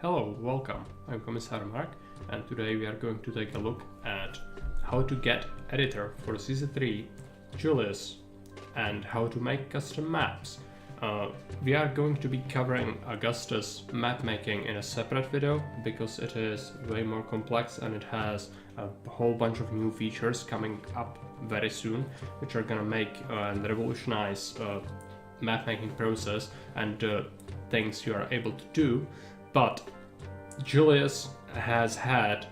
Hello, welcome. I'm Commissar Mark, and today we are going to take a look at how to get editor for CZ3, Julius, and how to make custom maps. We are going to be covering Augustus map making in a separate video because it is way more complex and it has a whole bunch of new features coming up very soon, which are gonna make and revolutionize map making process and things you are able to do. But Julius has had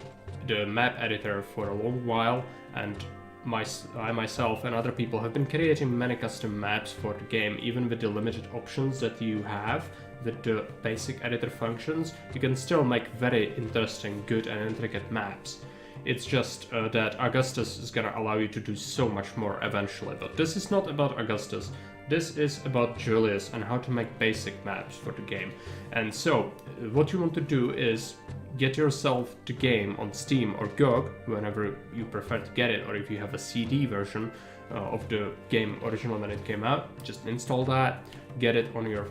the map editor for a long while, and I myself and other people have been creating many custom maps for the game. Even with the limited options that you have with the basic editor functions, you can still make very interesting, good and intricate maps. It's just that Augustus is gonna allow you to do so much more eventually. But this is not about Augustus. This is about Julius and how to make basic maps for the game. And so, what you want to do is get yourself the game on Steam or GOG, whenever you prefer to get it, or if you have a CD version of the game original when it came out, just install that, get it on your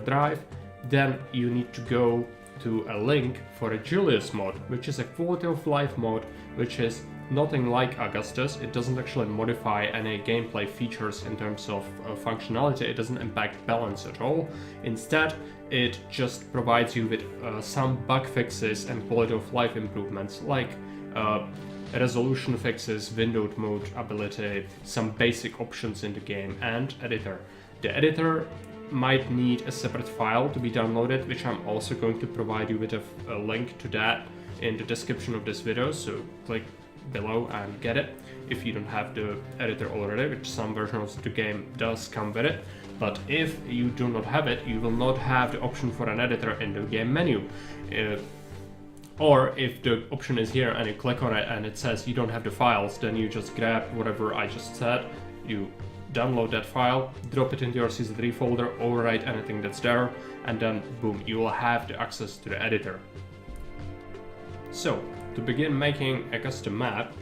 drive. Then you need to go to a link for a Julius mod, which is a quality of life mod, which is nothing like Augustus. It doesn't actually modify any gameplay features in terms of functionality. It doesn't impact balance at all. Instead, it just provides you with some bug fixes and quality of life improvements, like resolution fixes, windowed mode ability, some basic options in the game, and editor. The editor might need a separate file to be downloaded, which I'm also going to provide you with a link to that in the description of this video, so click below and get it if you don't have the editor already, which some versions of the game does come with it. But if you do not have it, you will not have the option for an editor in the game menu. Or if the option is here and you click on it and it says you don't have the files, then you just grab whatever I just said, you download that file, drop it into your CZ3 folder, overwrite anything that's there, and then boom, you will have the access to the editor. So, to begin making a custom map,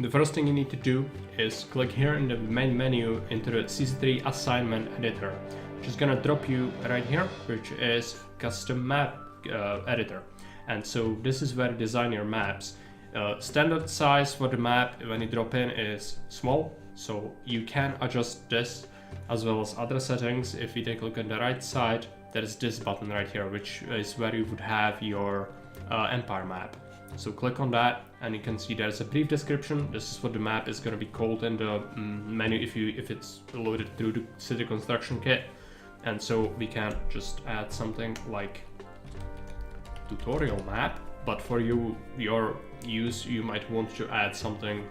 the first thing you need to do is click here in the main menu into the CZ3 assignment editor, which is gonna drop you right here, which is custom map editor. And so this is where you design your maps. Standard size for the map when you drop in is small, so you can adjust this as well as other settings. If you take a look on the right side, there is this button right here, which is where you would have your empire map. So click on that and you can see there's a brief description. This is what the map is going to be called in the menu if it's loaded through the city construction kit. And so we can just add something like tutorial map, but for your use you might want to add something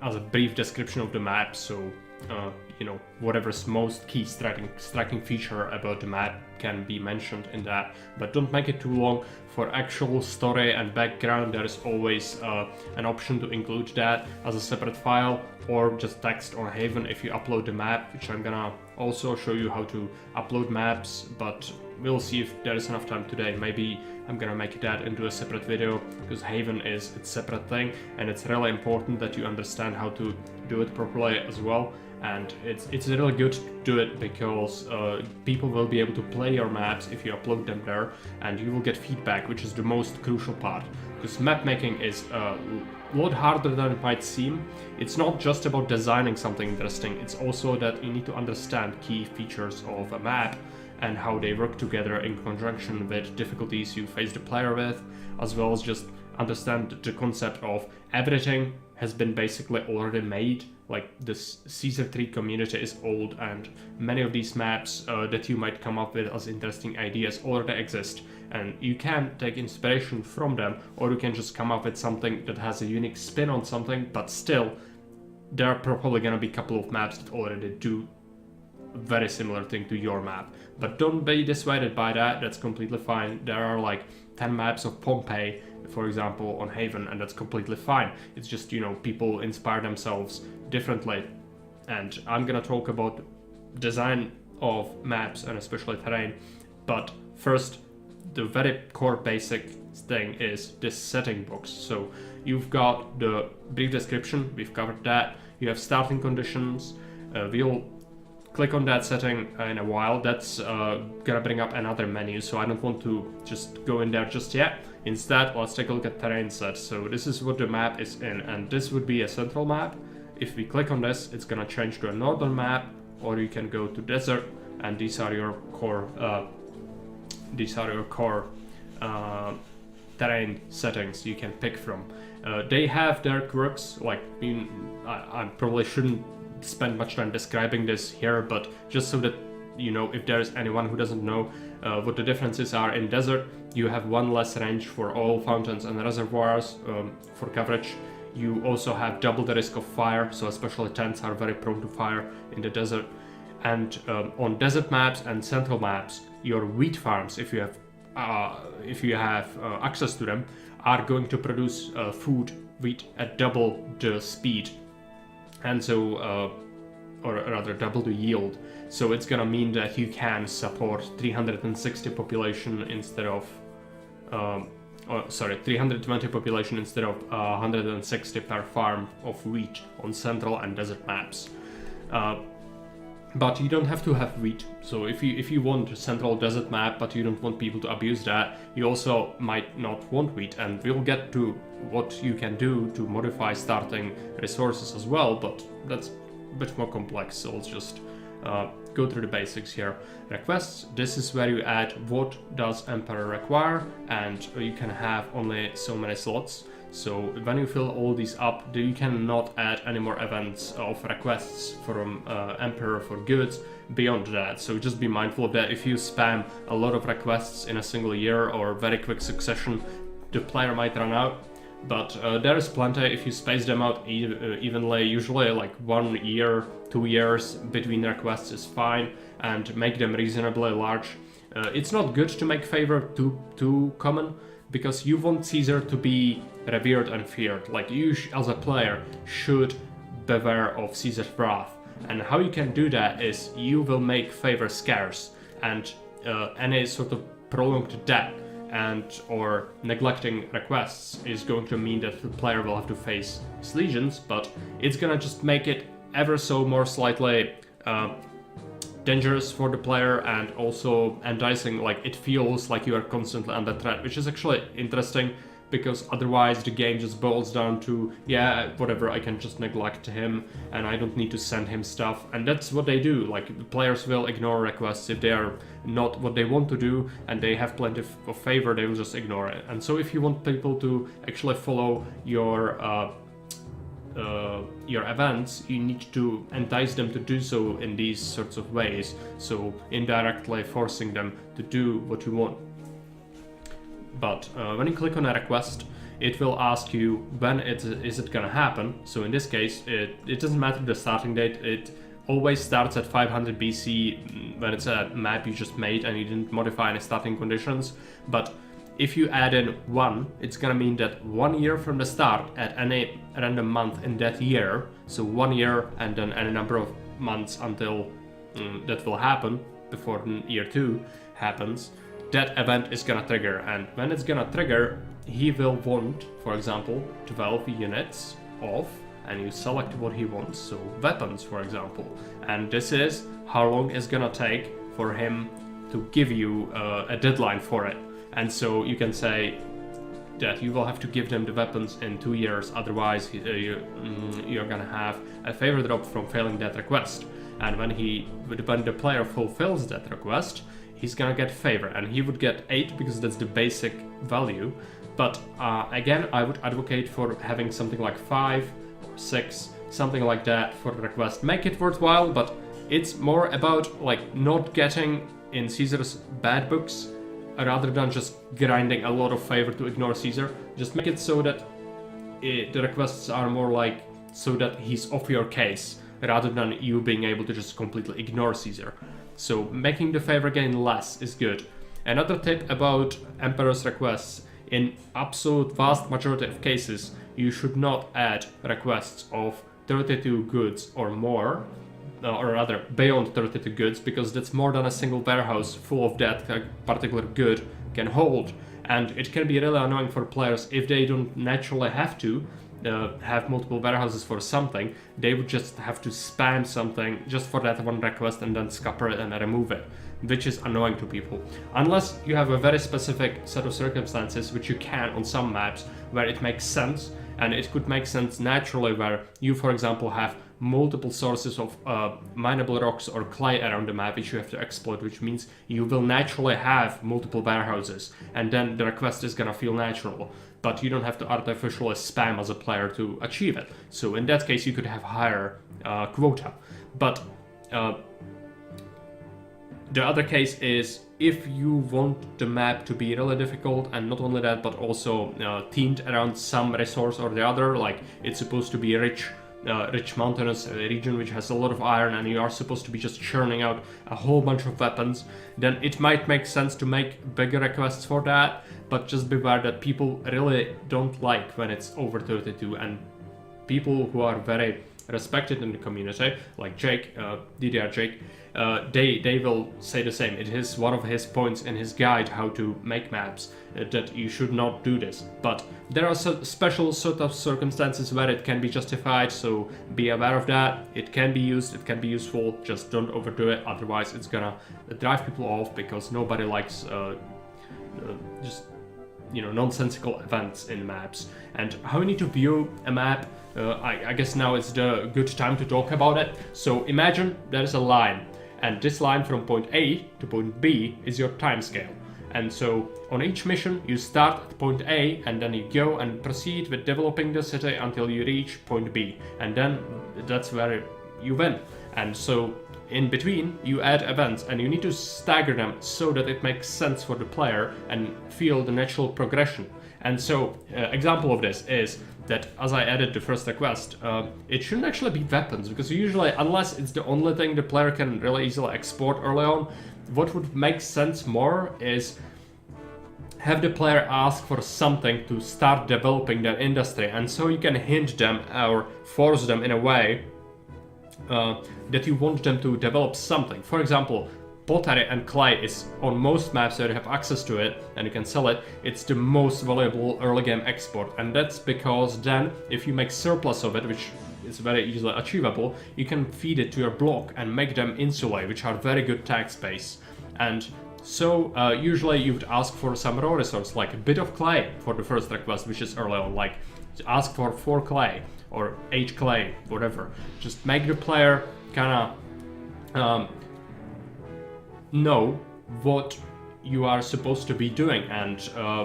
as a brief description of the map, so you know, whatever's most key striking feature about the map can be mentioned in that, but don't make it too long. For actual story and background, there is always an option to include that as a separate file or just text on Haven if you upload the map, which I'm gonna also show you how to upload maps, but we'll see if there is enough time today. Maybe I'm gonna make that into a separate video because Haven is its separate thing and it's really important that you understand how to do it properly as well. And it's really good to do it because people will be able to play your maps if you upload them there, and you will get feedback, which is the most crucial part. Because map making is a lot harder than it might seem. It's not just about designing something interesting, it's also that you need to understand key features of a map and how they work together in conjunction with difficulties you face the player with, as well as just understand the concept of everything has been basically already made. Like, this CZ3 community is old and many of these maps that you might come up with as interesting ideas already exist, and you can take inspiration from them, or you can just come up with something that has a unique spin on something, but still there are probably gonna be a couple of maps that already do very similar thing to your map. But don't be dissuaded by that, that's completely fine. There are like 10 maps of Pompeii, for example, on Haven, and that's completely fine. It's just, you know, people inspire themselves differently. And I'm gonna talk about design of maps and especially terrain. But first, the very core basic thing is this setting box. So you've got the brief description, we've covered that. You have starting conditions. We'll click on that setting in a while. That's gonna bring up another menu, so I don't want to just go in there just yet. Instead, let's take a look at terrain set. So this is what the map is in, and this would be a central map. If we click on this, it's gonna change to a northern map, or you can go to desert, and these are your core terrain settings you can pick from. They have their quirks, like I probably shouldn't spend much time describing this here, but just so that you know, if there's anyone who doesn't know what the differences are. In desert, you have one less range for all fountains and reservoirs for coverage. You also have double the risk of fire, so especially tents are very prone to fire in the desert. And on desert maps and central maps, your wheat farms, if you have access to them, are going to produce wheat at double the speed, and so or rather double the yield. So it's gonna mean that you can support 360 population instead of 320 population instead of 160 per farm of wheat on central and desert maps. But you don't have to have wheat. So if you want a central desert map, but you don't want people to abuse that, you also might not want wheat. And we'll get to what you can do to modify starting resources as well, but that's a bit more complex. So let's just go through the basics here. Requests, this is where you add what does Emperor require, and you can have only so many slots. So when you fill all these up, you cannot add any more events of requests from Emperor for goods beyond that. So just be mindful of that. If you spam a lot of requests in a single year or very quick succession, the player might run out. But there is plenty if you space them out evenly. Usually like 1 year, 2 years between requests is fine, and make them reasonably large. It's not good to make favor too common, because you want Caesar to be revered and feared. Like you as a player should beware of Caesar's wrath. And how you can do that is you will make favor scarce, and any sort of prolonged debt and or neglecting requests is going to mean that the player will have to face his legions, but it's gonna just make it ever so more slightly dangerous for the player, and also enticing. Like it feels like you are constantly under threat, which is actually interesting, because otherwise the game just boils down to, yeah, whatever, I can just neglect him and I don't need to send him stuff. And that's what they do. Like the players will ignore requests if they are not what they want to do and they have plenty of favor, they will just ignore it. And so if you want people to actually follow your events, you need to entice them to do so in these sorts of ways, so indirectly forcing them to do what you want. But when you click on a request, it will ask you when is it gonna happen. So in this case, it doesn't matter the starting date. It always starts at 500 BC when it's a map you just made and you didn't modify any starting conditions. But if you add in 1, it's gonna mean that 1 year from the start at any random month in that year, so 1 year and then any number of months until that will happen before year 2 happens, that event is gonna trigger. And when it's gonna trigger, he will want, for example, 12 units of, and you select what he wants, so weapons, for example. And this is how long it's gonna take for him to give you a deadline for it. And so you can say that you will have to give them the weapons in 2 years, otherwise you're gonna have a favor drop from failing that request. And when the player fulfills that request, he's gonna get favor, and he would get 8 because that's the basic value. But again, I would advocate for having something like 5 or 6, something like that for the request. Make it worthwhile, but it's more about like not getting in Caesar's bad books, rather than just grinding a lot of favor to ignore Caesar. Just make it so that the requests are more like so that he's off your case, rather than you being able to just completely ignore Caesar. So making the favor gain less is good. Another tip about Emperor's requests: in absolute vast majority of cases, you should not add requests of 32 goods or more, or rather beyond 32 goods, because that's more than a single warehouse full of that particular good can hold. And it can be really annoying for players if they don't naturally have to have multiple warehouses for something, they would just have to spam something just for that one request and then scupper it and remove it, which is annoying to people. Unless you have a very specific set of circumstances, which you can on some maps, where it makes sense, and it could make sense naturally where you, for example, have multiple sources of mineable rocks or clay around the map which you have to exploit, which means you will naturally have multiple warehouses, and then the request is gonna feel natural, but you don't have to artificially spam as a player to achieve it. So in that case you could have higher quota. But the other case is if you want the map to be really difficult, and not only that, but also themed around some resource or the other, like it's supposed to be a rich mountainous region which has a lot of iron, and you are supposed to be just churning out a whole bunch of weapons, then it might make sense to make bigger requests for that, but just beware that people really don't like when it's over 32, and people who are very respected in the community, like Jake, DDR Jake, they will say the same. It is one of his points in his guide how to make maps, that you should not do this. But there are special sort of circumstances where it can be justified, so be aware of that. It can be used, it can be useful, just don't overdo it, otherwise it's gonna drive people off, because nobody likes just nonsensical events in maps. And how you need to view a map, I guess now is the good time to talk about it. So imagine there's a line, and this line from point A to point B is your timescale. And so on each mission you start at point A, and then you go and proceed with developing the city until you reach point B, and then that's where you win. And so in between you add events, and you need to stagger them so that it makes sense for the player and feel the natural progression. And so example of this is that as I added the first request, it shouldn't actually be weapons, because usually, unless it's the only thing the player can really easily export early on, what would make sense more is have the player ask for something to start developing their industry, and so you can hint them or force them in a way that you want them to develop something. For example, pottery and clay is on most maps where you have access to it and you can sell it, it's the most valuable early game export, and that's because then if you make surplus of it, which is very easily achievable, you can feed it to your block and make them insulae, which are very good tax base. And so usually you would ask for some raw resource, like a bit of clay for the first request, which is early on, like ask for 4 clay or 8 clay, whatever. Just make the player kind of know what you are supposed to be doing, and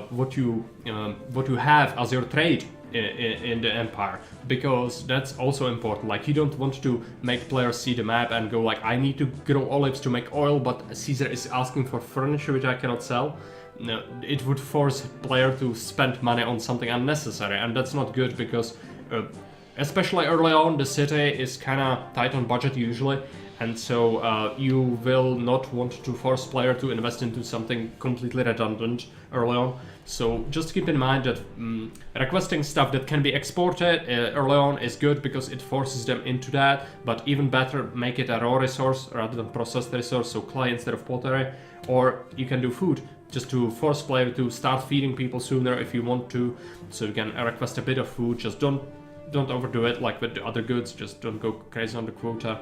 what you have as your trade in the empire, because that's also important. Like, you don't want to make players see the map and go like, I need to grow olives to make oil, but Caesar is asking for furniture which I cannot sell. No, it would force player to spend money on something unnecessary, and that's not good, because especially early on the city is kind of tight on budget usually, and so you will not want to force player to invest into something completely redundant early on. So just keep in mind that requesting stuff that can be exported early on is good, because it forces them into that, but even better, make it a raw resource rather than processed resource, so clay instead of pottery. Or you can do food, just to force player to start feeding people sooner if you want to. So you can request a bit of food, just don't overdo it like with the other goods, just don't go crazy on the quota.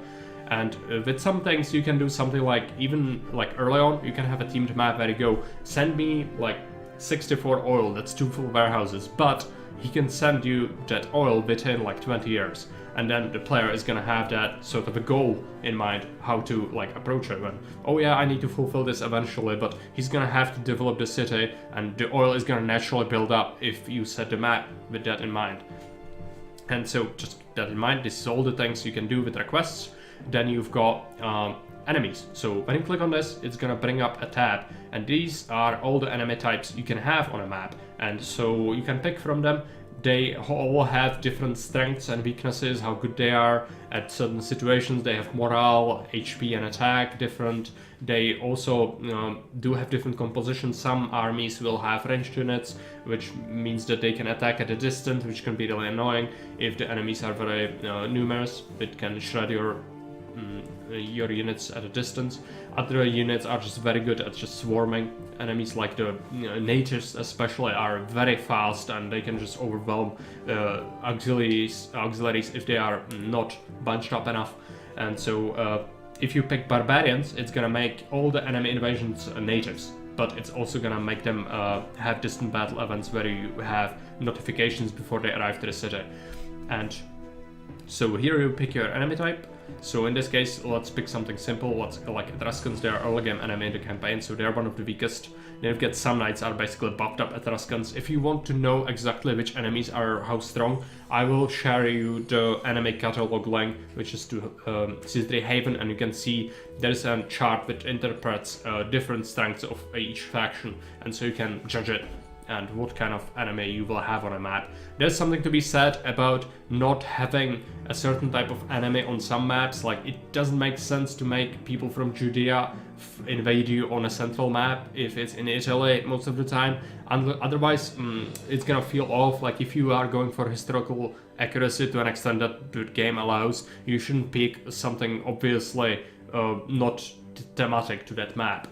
And with some things you can do something like, even like early on, you can have a teamed map where you go, send me like 64 oil, that's 2 full warehouses, but he can send you that oil within like 20 years. And then the player is gonna have that sort of a goal in mind, how to like approach it. When, oh yeah, I need to fulfill this eventually, but he's gonna have to develop the city, and the oil is gonna naturally build up if you set the map with that in mind. And so just keep that in mind. This is all the things you can do with requests. Then you've got enemies. So when you click on this, it's gonna bring up a tab, and these are all the enemy types you can have on a map, and so you can pick from them. They all have different strengths and weaknesses, how good they are at certain situations. They have morale, HP and attack different. They also do have different compositions. Some armies will have ranged units, which means that they can attack at a distance, which can be really annoying. If the enemies are very numerous, it can shred your your units at a distance. Other units are just very good at just swarming. Enemies like the natives especially are very fast, and they can just overwhelm auxiliaries if they are not bunched up enough. And so if you pick barbarians, it's gonna make all the enemy invasions natives, but it's also gonna make them have distant battle events where you have notifications before they arrive to the city. And so here you pick your enemy type. So in this case, let's pick something simple. Let's like Etruscans. They are early game enemy in the campaign, so they're one of the weakest. Then you've got some knights are basically buffed up Etruscans. If you want to know exactly which enemies are how strong, I will share you the enemy catalog link, which is to C3 Haven, and you can see there is a chart which interprets different strengths of each faction, and so you can judge it and what kind of enemy you will have on a map. There's something to be said about not having a certain type of enemy on some maps. Like, it doesn't make sense to make people from Judea invade you on a central map if it's in Italy most of the time. Otherwise, it's gonna feel off. Like, if you are going for historical accuracy to an extent that the game allows, you shouldn't pick something obviously not thematic to that map.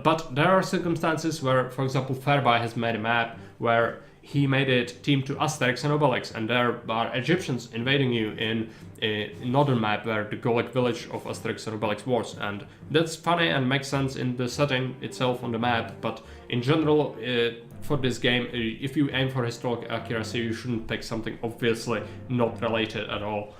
But there are circumstances where, for example, Fairby has made a map where he made it team to Asterix and Obelix, and there are Egyptians invading you in a northern map where the Gallic village of Asterix and Obelix was, and that's funny and makes sense in the setting itself on the map. But in general, for this game, if you aim for historical accuracy, you shouldn't pick something obviously not related at all.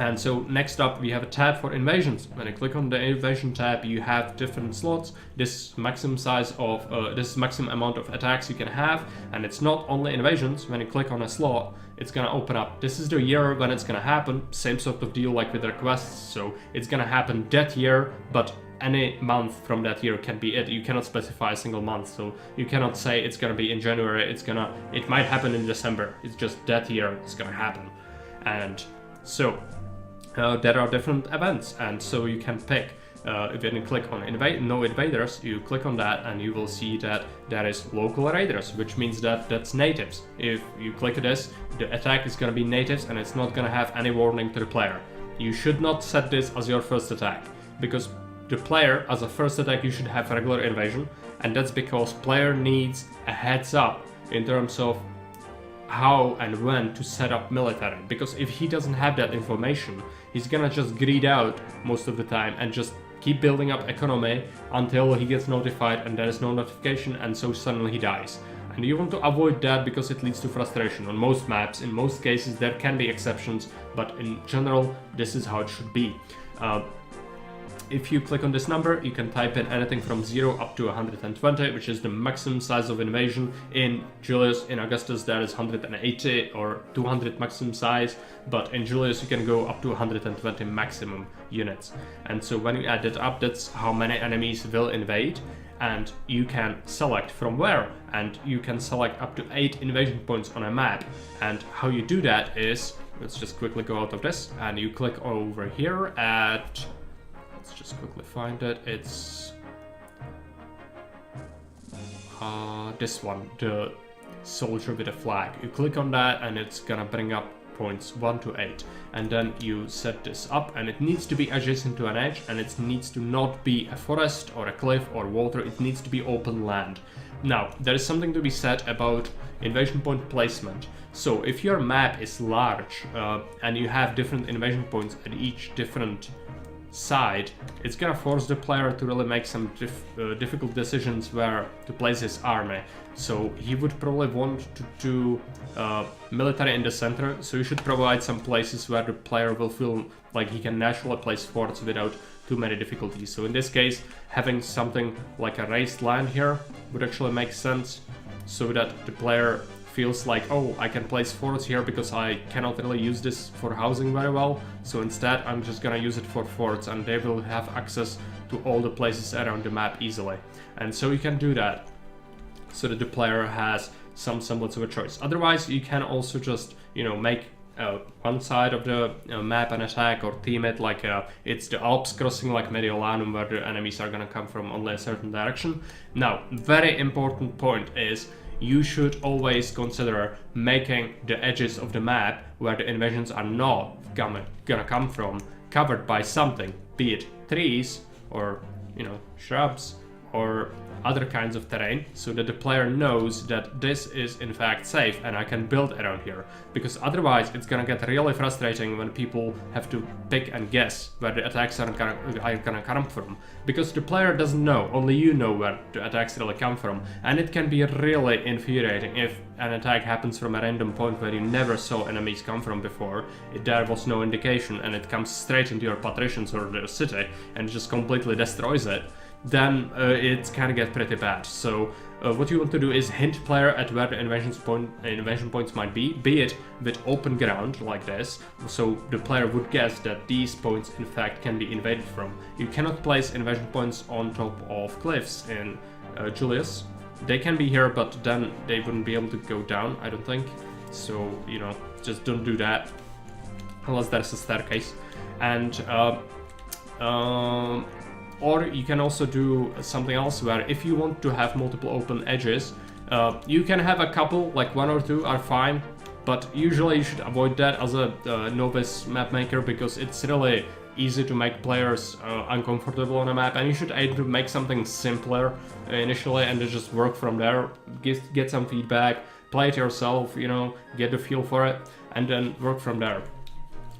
And so next up we have a tab for invasions. When you click on the invasion tab, you have different slots. This maximum size of this maximum amount of attacks you can have, and it's not only invasions. When you click on a slot, it's gonna open up. This is the year when it's gonna happen. Same sort of deal like with requests. So it's gonna happen that year, but any month from that year can be it. You cannot specify a single month, so you cannot say it's gonna be in January. It might happen in December. It's just that year it's gonna happen. And so there are different events, and so you can pick. If you click on no invaders, you click on that and you will see that there is local raiders, which means that that's natives. If you click this, the attack is going to be natives and it's not going to have any warning to the player. You should not set this as your first attack, because the player, as a first attack, you should have regular invasion, and that's because player needs a heads up in terms of how and when to set up military, because if he doesn't have that information, he's gonna just greed out most of the time and just keep building up economy until he gets notified and there is no notification, and so suddenly he dies. And you want to avoid that because it leads to frustration on most maps. In most cases there can be exceptions, but in general this is how it should be. If you click on this number, you can type in anything from 0 up to 120, which is the maximum size of invasion. In Julius, in Augustus, there is 180 or 200 maximum size, but in Julius you can go up to 120 maximum units. And so when you add it up, that's how many enemies will invade, and you can select from where, and you can select up to 8 invasion points on a map. And how you do that is, let's just quickly go out of this, and you click over here at, let's just quickly find it. It's this one, the soldier with a flag. You click on that and it's gonna bring up points 1 to 8, and then you set this up, and it needs to be adjacent to an edge, and it needs to not be a forest or a cliff or water. It needs to be open land. Now, there is something to be said about invasion point placement. So if your map is large and you have different invasion points at each different side, it's gonna force the player to really make some difficult decisions where to place his army. So he would probably want to do military in the center, so you should provide some places where the player will feel like he can naturally place forts without too many difficulties. So in this case, having something like a raised land here would actually make sense, so that the player feels like, oh, I can place forts here because I cannot really use this for housing very well, so instead I'm just gonna use it for forts, and they will have access to all the places around the map easily. And so you can do that so that the player has some semblance of a choice. Otherwise, you can also just, make one side of the map an attack, or theme it like it's the Alps crossing like Mediolanum, where the enemies are gonna come from only a certain direction. Now, very important point is, you should always consider making the edges of the map where the invasions are not gonna come from covered by something, be it trees or, you know, shrubs or other kinds of terrain, so that the player knows that this is in fact safe and I can build around here. Because otherwise it's gonna get really frustrating when people have to pick and guess where the attacks are gonna come from. Because the player doesn't know, only you know where the attacks really come from. And it can be really infuriating if an attack happens from a random point where you never saw enemies come from before, there was no indication, and it comes straight into your patricians or the city and just completely destroys it. Then it's kind of get pretty bad. So what you want to do is hint player at where the invasion points might be it with open ground like this, so the player would guess that these points in fact can be invaded from. You cannot place invasion points on top of cliffs in Julius. They can be here, but then they wouldn't be able to go down, I don't think. So, you know, just don't do that unless there's a staircase. And or you can also do something else where if you want to have multiple open edges, you can have a couple, like 1 or 2 are fine, but usually you should avoid that as a novice map maker, because it's really easy to make players uncomfortable on a map, and you should aim to make something simpler initially and then just work from there, get some feedback, play it yourself, you know, get a feel for it, and then work from there.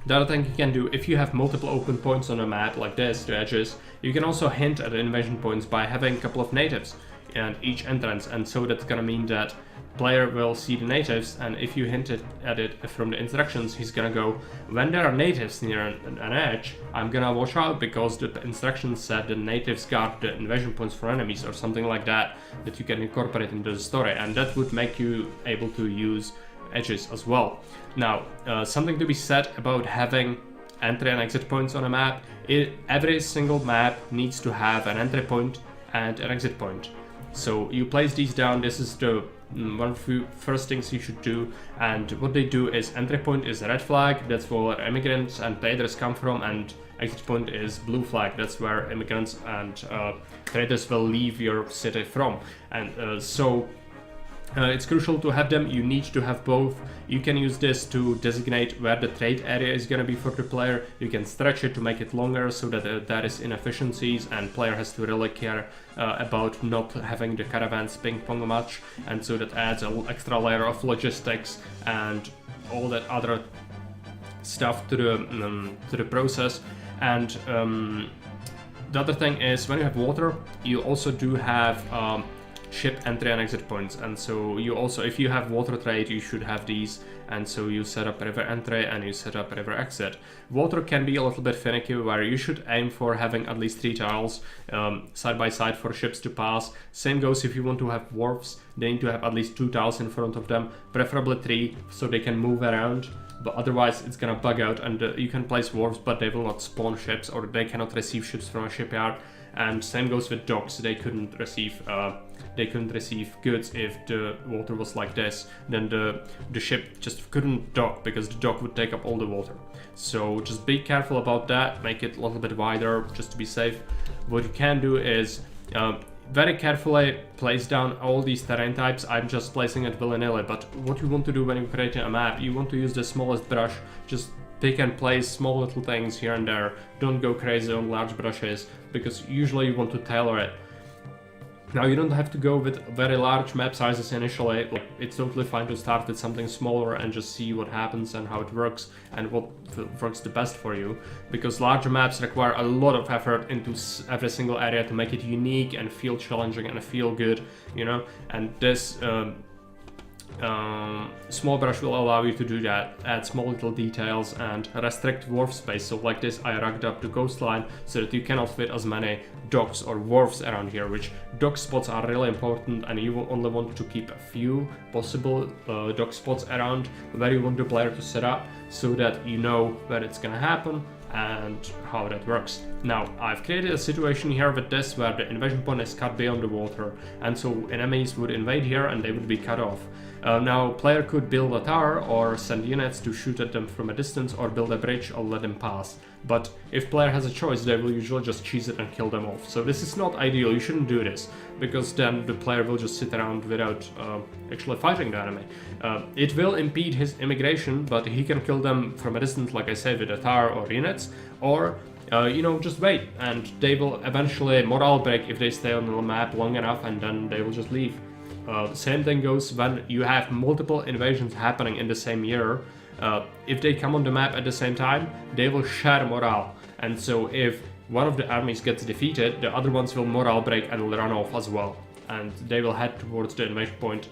The other thing you can do, if you have multiple open points on a map like this, the edges, you can also hint at the invasion points by having a couple of natives at each entrance, and so that's gonna mean that player will see the natives, and if you hint at it from the instructions, he's gonna go, when there are natives near an edge, I'm gonna watch out because the instructions said the natives guard the invasion points for enemies, or something like that, that you can incorporate into the story, and that would make you able to use edges as well. Now, something to be said about having entry and exit points on a map. Every single map needs to have an entry point and an exit point. So you place these down. This is the one of the first things you should do. And what they do is entry point is a red flag, that's where immigrants and traders come from, and exit point is blue flag, that's where immigrants and traders will leave your city from. And it's crucial to have them. You need to have both. You can use this to designate where the trade area is going to be for the player. You can stretch it to make it longer so that there is inefficiencies and player has to really care about not having the caravans ping pong much, and so that adds an extra layer of logistics and all that other stuff to the process. And the other thing is, when you have water, you also do have ship entry and exit points, and so you also, if you have water trade, you should have these, and so you set up river entry and you set up river exit. Water can be a little bit finicky, where you should aim for having at least 3 tiles side by side for ships to pass. Same goes if you want to have wharfs, they need to have at least 2 tiles in front of them, preferably 3, so they can move around, but otherwise it's gonna bug out, and you can place wharfs but they will not spawn ships, or they cannot receive ships from a shipyard. And same goes with docks, they couldn't receive goods if the water was like this. Then the ship just couldn't dock because the dock would take up all the water. So just be careful about that, make it a little bit wider just to be safe. What you can do is very carefully place down all these terrain types. I'm just placing it willy-nilly, but what you want to do when you're creating a map, you want to use the smallest brush. Just pick and place small little things here and there. Don't go crazy on large brushes, because usually you want to tailor it. Now, you don't have to go with very large map sizes initially. Like, it's totally fine to start with something smaller and just see what happens and how it works and what works the best for you, because larger maps require a lot of effort into every single area to make it unique and feel challenging and feel good, you know. And this small brush will allow you to do that, add small little details and restrict wharf space. So like this, I rugged up the coastline so that you cannot fit as many docks or wharfs around here, which dock spots are really important, and you will only want to keep a few possible dock spots around where you want the player to set up, so that you know where it's gonna happen and how that works. Now, I've created a situation here with this where the invasion point is cut beyond the water, and so enemies would invade here and they would be cut off. Now, player could build a tower or send units to shoot at them from a distance, or build a bridge or let them pass. But if player has a choice, they will usually just cheese it and kill them off. So this is not ideal, you shouldn't do this, because then the player will just sit around without actually fighting the enemy. It will impede his immigration, but he can kill them from a distance, like I said, with a tower or units, or just wait, and they will eventually morale break if they stay on the map long enough, and then they will just leave. The same thing goes when you have multiple invasions happening in the same year. If they come on the map at the same time, they will share morale, and so if one of the armies gets defeated, the other ones will morale break and will run off as well, and they will head towards the invasion point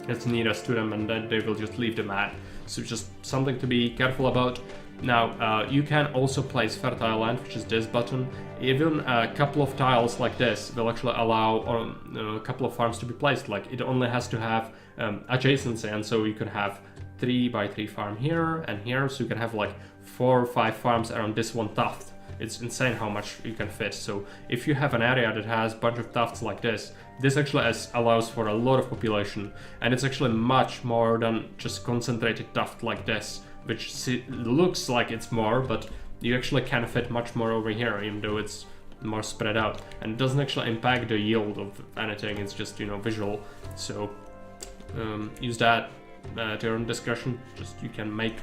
that's nearest to them, and then they will just leave the map. So just something to be careful about. Now, you can also place fertile land, which is this button. Even a couple of tiles like this will actually allow a couple of farms to be placed. Like, it only has to have adjacency, and so you can have 3 by 3 farm here and here, so you can have like 4 or 5 farms around this one tuft. It's insane how much you can fit. So if you have an area that has a bunch of tufts like this actually allows for a lot of population, and it's actually much more than just concentrated tuft like this, which looks like it's more, but you actually can fit much more over here, even though it's more spread out, and it doesn't actually impact the yield of anything. It's just visual. So use that at your own discretion. Just you can make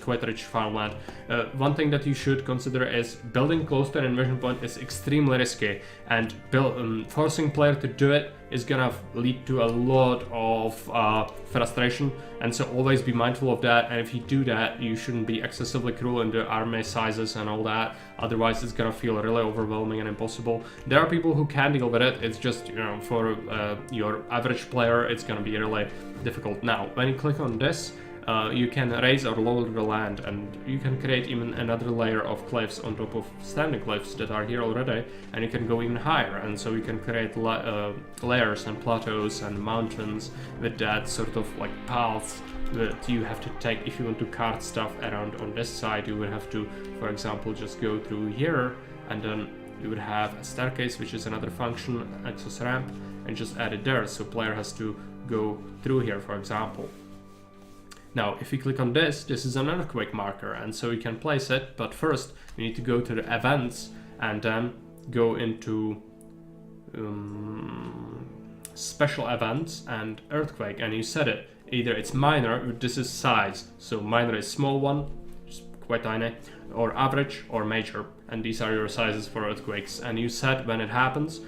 quite rich farmland. One thing that you should consider is building close to an invasion point is extremely risky, and forcing player to do it is gonna lead to a lot of frustration, and so always be mindful of that. And if you do that, you shouldn't be excessively cruel in the army sizes and all that, otherwise it's gonna feel really overwhelming and impossible. There are people who can deal with it, it's just for your average player it's gonna be really difficult. Now when you click on this, you can raise or lower the land, and you can create even another layer of cliffs on top of standing cliffs that are here already, and you can go even higher, and so you can create layers and plateaus and mountains with that sort of like paths that you have to take. If you want to cart stuff around on this side, you would have to, for example, just go through here, and then you would have a staircase, which is another function, access ramp, and just add it there, so player has to go through here, for example. Now, if you click on this is an earthquake marker, and so you can place it, but first you need to go to the events and then go into special events and earthquake, and you set it. Either it's minor, this is size, so minor is small one, just quite tiny, or average or major, and these are your sizes for earthquakes, and you set when it happens.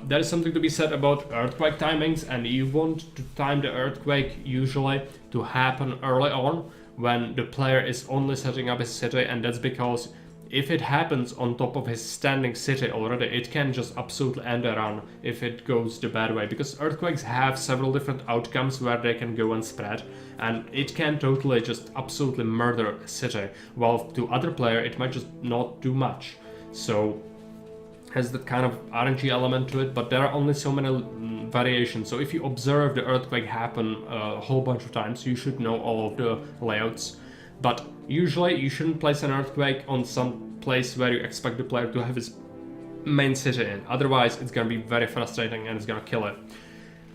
There is something to be said about earthquake timings, and you want to time the earthquake usually to happen early on when the player is only setting up his city, and that's because if it happens on top of his standing city already, it can just absolutely end a run if it goes the bad way, because earthquakes have several different outcomes where they can go and spread, and it can totally just absolutely murder a city, while to other player it might just not do much. So has that kind of RNG element to it, but there are only so many variations. So if you observe the earthquake happen a whole bunch of times, you should know all of the layouts. But usually you shouldn't place an earthquake on some place where you expect the player to have his main city in. Otherwise it's gonna be very frustrating and it's gonna kill it.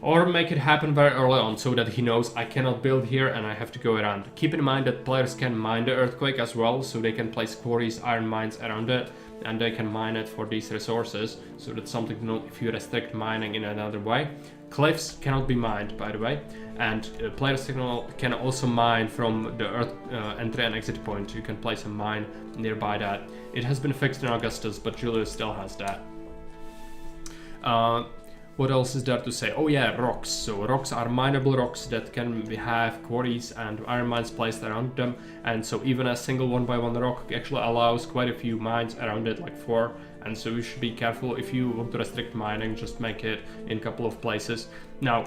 Or make it happen very early on so that he knows I cannot build here and I have to go around. Keep in mind that players can mine the earthquake as well, so they can place quarries, iron mines around it, and they can mine it for these resources, so that's something to note if you restrict mining in another way. Cliffs cannot be mined, by the way, and players can also mine from the earth entry and exit point. You can place a mine nearby that. It has been fixed in Augustus, but Julius still has that. What else is there to say? Oh yeah, rocks. So rocks are mineable rocks that can have quarries and iron mines placed around them, and so even a single 1x1 rock actually allows quite a few mines around it, like 4, and so you should be careful. If you want to restrict mining, just make it in a couple of places. Now,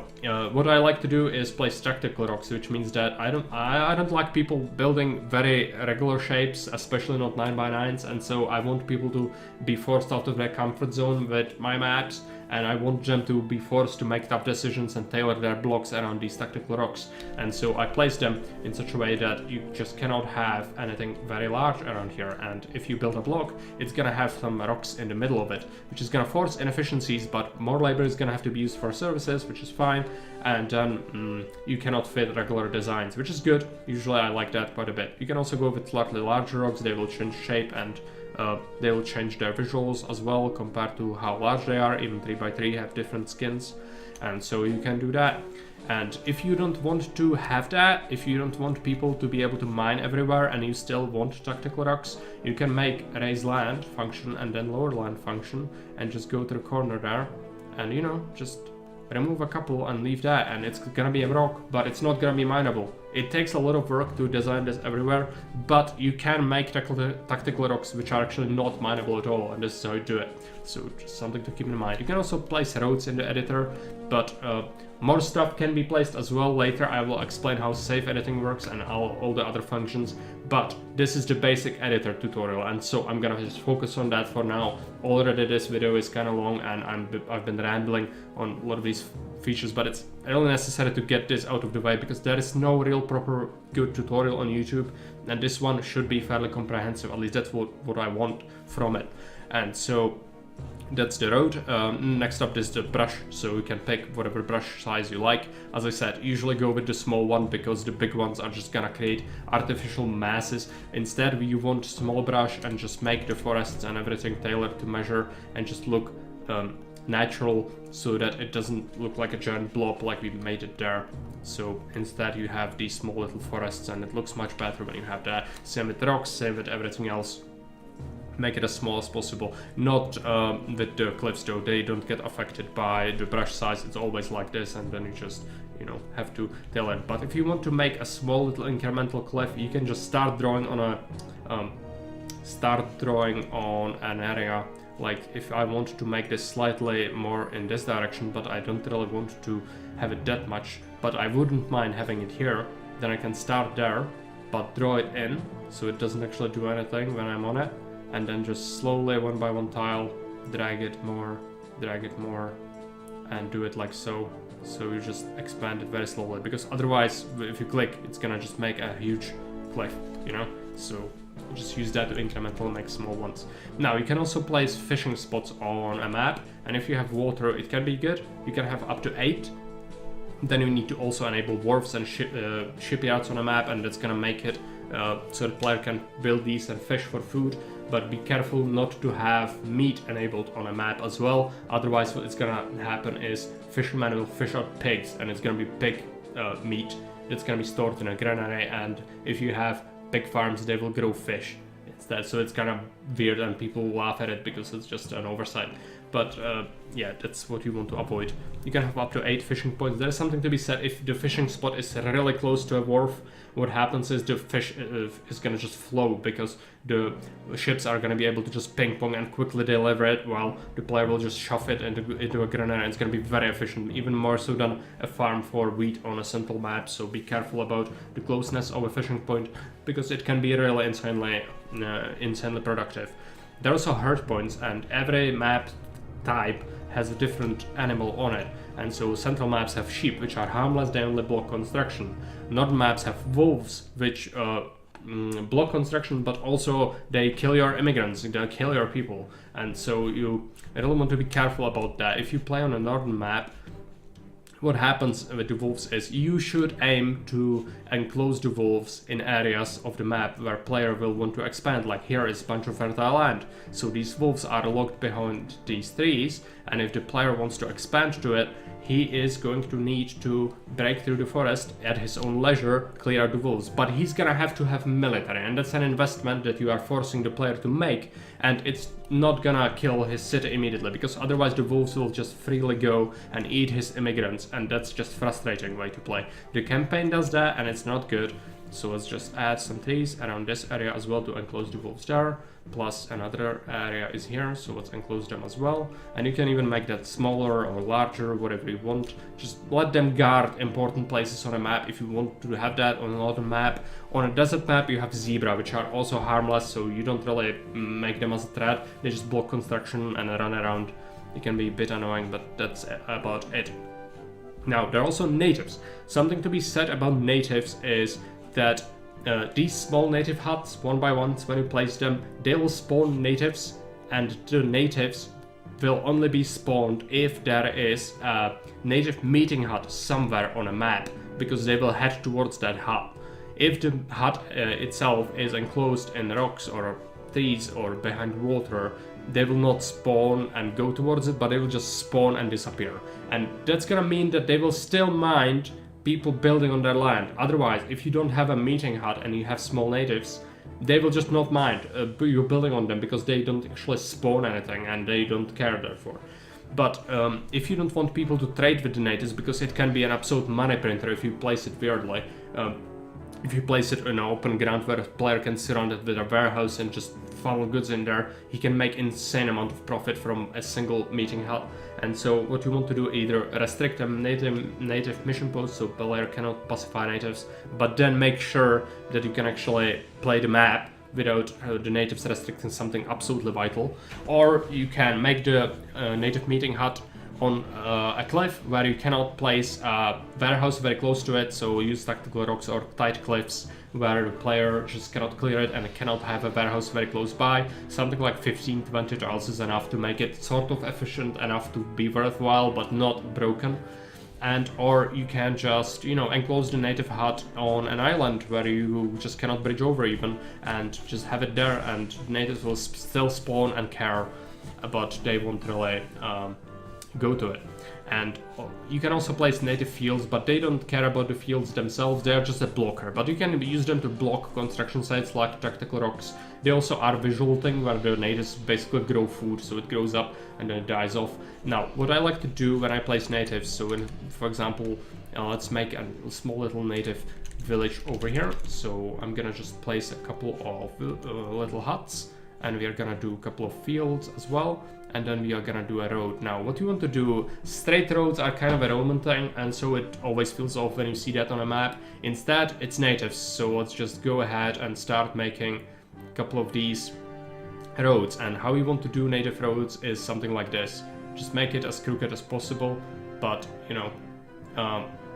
what I like to do is place tactical rocks, which means that I don't like people building very regular shapes, especially not 9x9s, and so I want people to be forced out of their comfort zone with my maps, and I want them to be forced to make tough decisions and tailor their blocks around these tactical rocks. And so I place them in such a way that you just cannot have anything very large around here, and if you build a block, it's gonna have some rocks in the middle of it, which is gonna force inefficiencies, but more labor is gonna have to be used for services, which is fine, and then you cannot fit regular designs, which is good. Usually I like that quite a bit. You can also go with slightly larger rocks, they will change shape and they will change their visuals as well compared to how large they are. Even 3x3 have different skins, and so you can do that. And if you don't want to have that, if you don't want people to be able to mine everywhere and you still want tactical rocks, you can make raise land function and then lower land function and just go to the corner there and, you know, just remove a couple and leave that, and it's gonna be a rock, but it's not gonna be mineable. It takes a lot of work to design this everywhere, but you can make tactical rocks which are actually not mineable at all, and this is how you do it. So just something to keep in mind. You can also place roads in the editor, but more stuff can be placed as well. Later I will explain how safe editing works and all the other functions, but this is the basic editor tutorial, and so I'm gonna just focus on that for now. Already this video is kind of long and I've been rambling on a lot of these features, but it's really necessary to get this out of the way because there is no real proper good tutorial on YouTube, and this one should be fairly comprehensive. At least that's what I want from it. And so that's the road. Next up is the brush, so you can pick whatever brush size you like. As I said, usually go with the small one because the big ones are just gonna create artificial masses. Instead, you want small brush and just make the forests and everything tailored to measure and just look natural, so that it doesn't look like a giant blob like we made it there. So instead you have these small little forests, and it looks much better when you have that. Same with rocks, same with everything else. Make it as small as possible. Not with the cliffs though, they don't get affected by the brush size. It's always like this, and then you just, you know, have to tailor it. But if you want to make a small little incremental cliff, you can just start drawing on an area. Like if I want to make this slightly more in this direction, but I don't really want to have it that much, but I wouldn't mind having it here, then I can start there, but draw it in, so it doesn't actually do anything when I'm on it, and then just slowly one by one tile, drag it more, and do it like so. So you just expand it very slowly, because otherwise, if you click, it's gonna just make a huge cliff, you know? So just use that to incrementally make small ones. Now you can also place fishing spots on a map, and if you have water it can be good. You can have up to 8. Then you need to also enable wharves and shipyards on a map, and that's gonna make it so the player can build these and fish for food. But be careful not to have meat enabled on a map as well, otherwise what's gonna happen is fishermen will fish out pigs, and it's gonna be pig meat that's gonna be stored in a granary, and if you have pig farms, they will grow fish instead, so it's kind of weird and people laugh at it because it's just an oversight. But yeah, that's what you want to avoid. You can have up to 8 fishing points. There is something to be said. If the fishing spot is really close to a wharf, what happens is the fish is gonna just flow, because the ships are gonna be able to just ping pong and quickly deliver it, while the player will just shove it into a granary. It's gonna be very efficient, even more so than a farm for wheat on a simple map. So be careful about the closeness of a fishing point, because it can be really insanely productive. There are also herd points, and every map type has a different animal on it, and so central maps have sheep, which are harmless, they only block construction. Northern maps have wolves, which block construction, but also they kill your immigrants, they kill your people, and so you really want to be careful about that. If you play on a northern map, what happens with the wolves is you should aim to enclose the wolves in areas of the map where player will want to expand. Like here is a bunch of fertile land, so these wolves are locked behind these trees, and if the player wants to expand to it, he is going to need to break through the forest at his own leisure, clear out the wolves. But he's gonna have to have military, and that's an investment that you are forcing the player to make, and it's not gonna kill his city immediately, because otherwise the wolves will just freely go and eat his immigrants, and that's just frustrating way to play. The campaign does that, and it's not good. So let's just add some trees around this area as well to enclose the wolves there, plus another area is here, so let's enclose them as well. And you can even make that smaller or larger, whatever you want. Just let them guard important places on a map if you want to have that on another map. On a desert map you have zebra, which are also harmless, so you don't really make them as a threat. They just block construction and run around It can be a bit annoying, but that's about it. Now, there are also natives. Something to be said about natives is that these small native huts, one by one, when you place them, they will spawn natives, and the natives will only be spawned if there is a native meeting hut somewhere on a map, because they will head towards that hut. If the hut itself is enclosed in rocks or trees or behind water, they will not spawn and go towards it, but they will just spawn and disappear. And that's gonna mean that they will still mind people building on their land. Otherwise, if you don't have a meeting hut and you have small natives, they will just not mind you building on them, because they don't actually spawn anything and they don't care therefore. But if you don't want people to trade with the natives, because it can be an absolute money printer if you place it weirdly, if you place it in an open ground where a player can surround it with a warehouse and just funnel goods in there, he can make insane amount of profit from a single meeting hut. And so what you want to do, either restrict a native mission post so player cannot pacify natives, but then make sure that you can actually play the map without the natives restricting something absolutely vital. Or you can make the native meeting hut on a cliff where you cannot place a warehouse very close to it, so use tactical rocks or tight cliffs where the player just cannot clear it and cannot have a warehouse very close by. Something like 15-20 tiles is enough to make it sort of efficient enough to be worthwhile but not broken. And or you can just, you know, enclose the native hut on an island where you just cannot bridge over even, and just have it there, and natives will still spawn and care, but they won't really go to it. And you can also place native fields, but they don't care about the fields themselves, they are just a blocker, but you can use them to block construction sites like tactical rocks. They also are a visual thing where the natives basically grow food, so it grows up and then it dies off. Now, what I like to do when I place natives, so for example, let's make a small little native village over here. So I'm gonna just place a couple of little huts, and we are gonna do a couple of fields as well, and then we are gonna do a road. Now, what you want to do, straight roads are kind of a Roman thing, and so it always feels off when you see that on a map. Instead, it's natives, so let's just go ahead and start making a couple of these roads. And how you want to do native roads is something like this. Just make it as crooked as possible, but, you know,